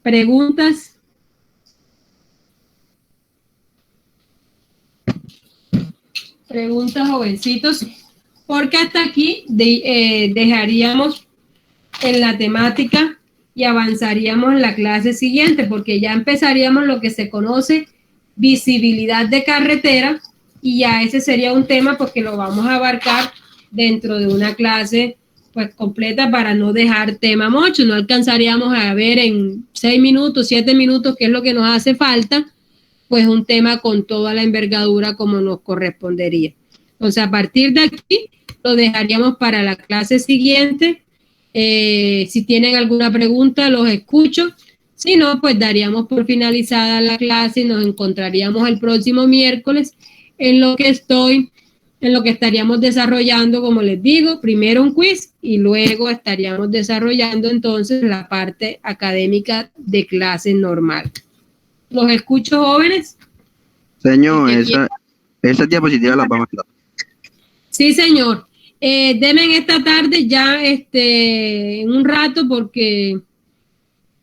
¿Preguntas? Preguntas, jovencitos, porque hasta aquí dejaríamos en la temática y avanzaríamos en la clase siguiente, porque ya empezaríamos lo que se conoce visibilidad de carretera, y ya ese sería un tema porque lo vamos a abarcar dentro de una clase pues completa para no dejar tema mucho. No alcanzaríamos a ver en 6 minutos, 7 minutos, que es lo que nos hace falta, pues un tema con toda la envergadura como nos correspondería. Entonces, a partir de aquí, lo dejaríamos para la clase siguiente. Si tienen alguna pregunta, los escucho. Si no, pues daríamos por finalizada la clase y nos encontraríamos el próximo miércoles en lo que estaríamos desarrollando, como les digo, primero un quiz y luego estaríamos desarrollando entonces la parte académica de clase normal. ¿Los escucho, jóvenes? Señor, esa diapositiva la vamos a dar. Sí, señor. Deme esta tarde ya en un rato porque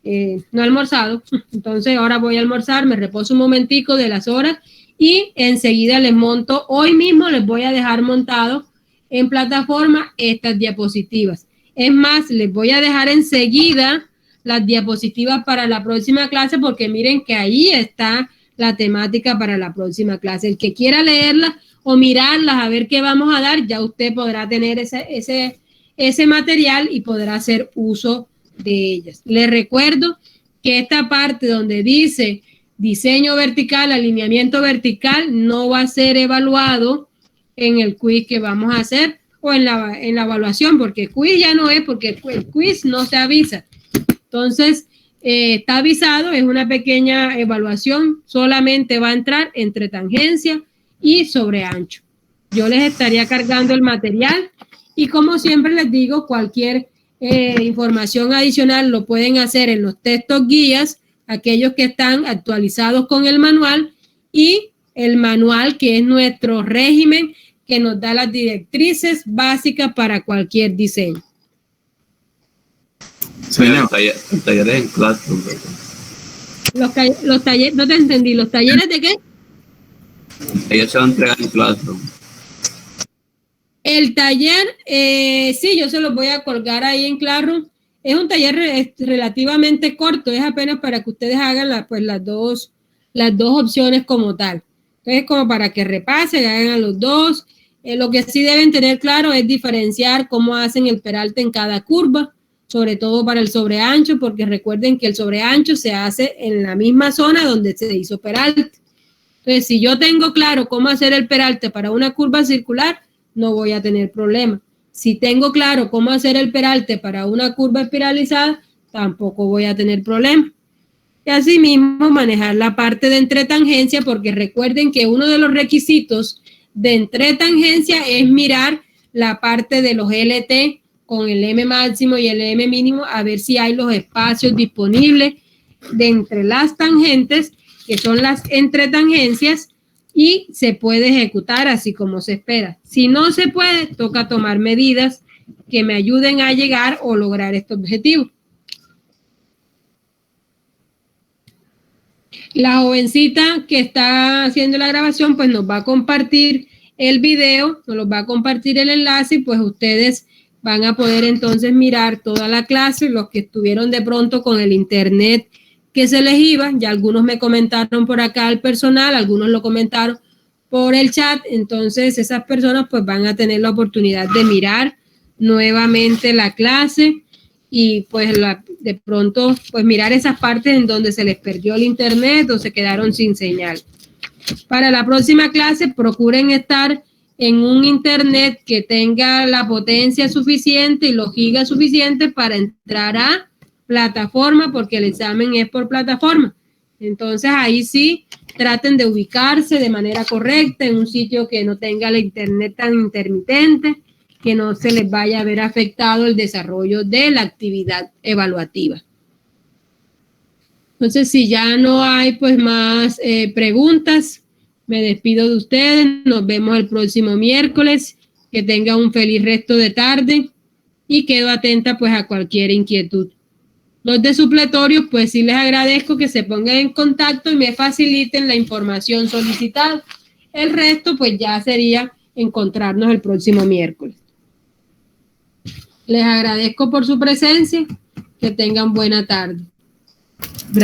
no he almorzado. Entonces ahora voy a almorzar, me reposo un momentico de las horas y enseguida les monto. Hoy mismo les voy a dejar montado en plataforma estas diapositivas. Es más, les voy a dejar enseguida las diapositivas para la próxima clase, porque miren que ahí está la temática para la próxima clase. El que quiera leerlas o mirarlas a ver qué vamos a dar, ya usted podrá tener ese material y podrá hacer uso de ellas. Les recuerdo que esta parte donde dice diseño vertical, alineamiento vertical, no va a ser evaluado en el quiz que vamos a hacer o en la evaluación, porque el quiz ya no es, porque el quiz no se avisa. Entonces, está avisado, es una pequeña evaluación, solamente va a entrar entre tangencia y sobre ancho. Yo les estaría cargando el material y como siempre les digo, cualquier información adicional lo pueden hacer en los textos guías, aquellos que están actualizados con el manual, y el manual que es nuestro régimen que nos da las directrices básicas para cualquier diseño. Señor, talleres en Classroom. Los talleres, no te entendí, ¿los talleres de qué? Ellos se van a entregar en Classroom. El taller, sí, yo se los voy a colgar ahí en Classroom. Es un taller relativamente corto, es apenas para que ustedes hagan las dos opciones como tal. Entonces, como para que repasen, hagan a los dos. Lo que sí deben tener claro es diferenciar cómo hacen el peralte en cada curva, sobre todo para el sobreancho, porque recuerden que el sobreancho se hace en la misma zona donde se hizo peralte. Entonces, si yo tengo claro cómo hacer el peralte para una curva circular, no voy a tener problema. Si tengo claro cómo hacer el peralte para una curva espiralizada, tampoco voy a tener problema. Y asimismo, manejar la parte de entretangencia, porque recuerden que uno de los requisitos de entretangencia es mirar la parte de los LT con el M máximo y el M mínimo, a ver si hay los espacios disponibles de entre las tangentes, que son las entretangencias, y se puede ejecutar así como se espera. Si no se puede, toca tomar medidas que me ayuden a llegar o lograr este objetivo. La jovencita que está haciendo la grabación, pues nos va a compartir el video, nos los va a compartir el enlace y pues ustedes van a poder entonces mirar toda la clase, los que estuvieron de pronto con el internet que se les iba. Ya algunos me comentaron por acá al personal, algunos lo comentaron por el chat, entonces esas personas pues van a tener la oportunidad de mirar nuevamente la clase y pues de pronto pues mirar esas partes en donde se les perdió el internet o se quedaron sin señal. Para la próxima clase procuren estar en un internet que tenga la potencia suficiente y los gigas suficientes para entrar a plataforma, porque el examen es por plataforma. Entonces ahí sí traten de ubicarse de manera correcta en un sitio que no tenga la internet tan intermitente, que no se les vaya a ver afectado el desarrollo de la actividad evaluativa. Entonces, si ya no hay pues más preguntas, me despido de ustedes. Nos vemos el próximo miércoles. Que tengan un feliz resto de tarde y quedo atenta pues a cualquier inquietud. Los de supletorio, pues sí les agradezco que se pongan en contacto y me faciliten la información solicitada. El resto pues ya sería encontrarnos el próximo miércoles. Les agradezco por su presencia. Que tengan buena tarde. Gracias.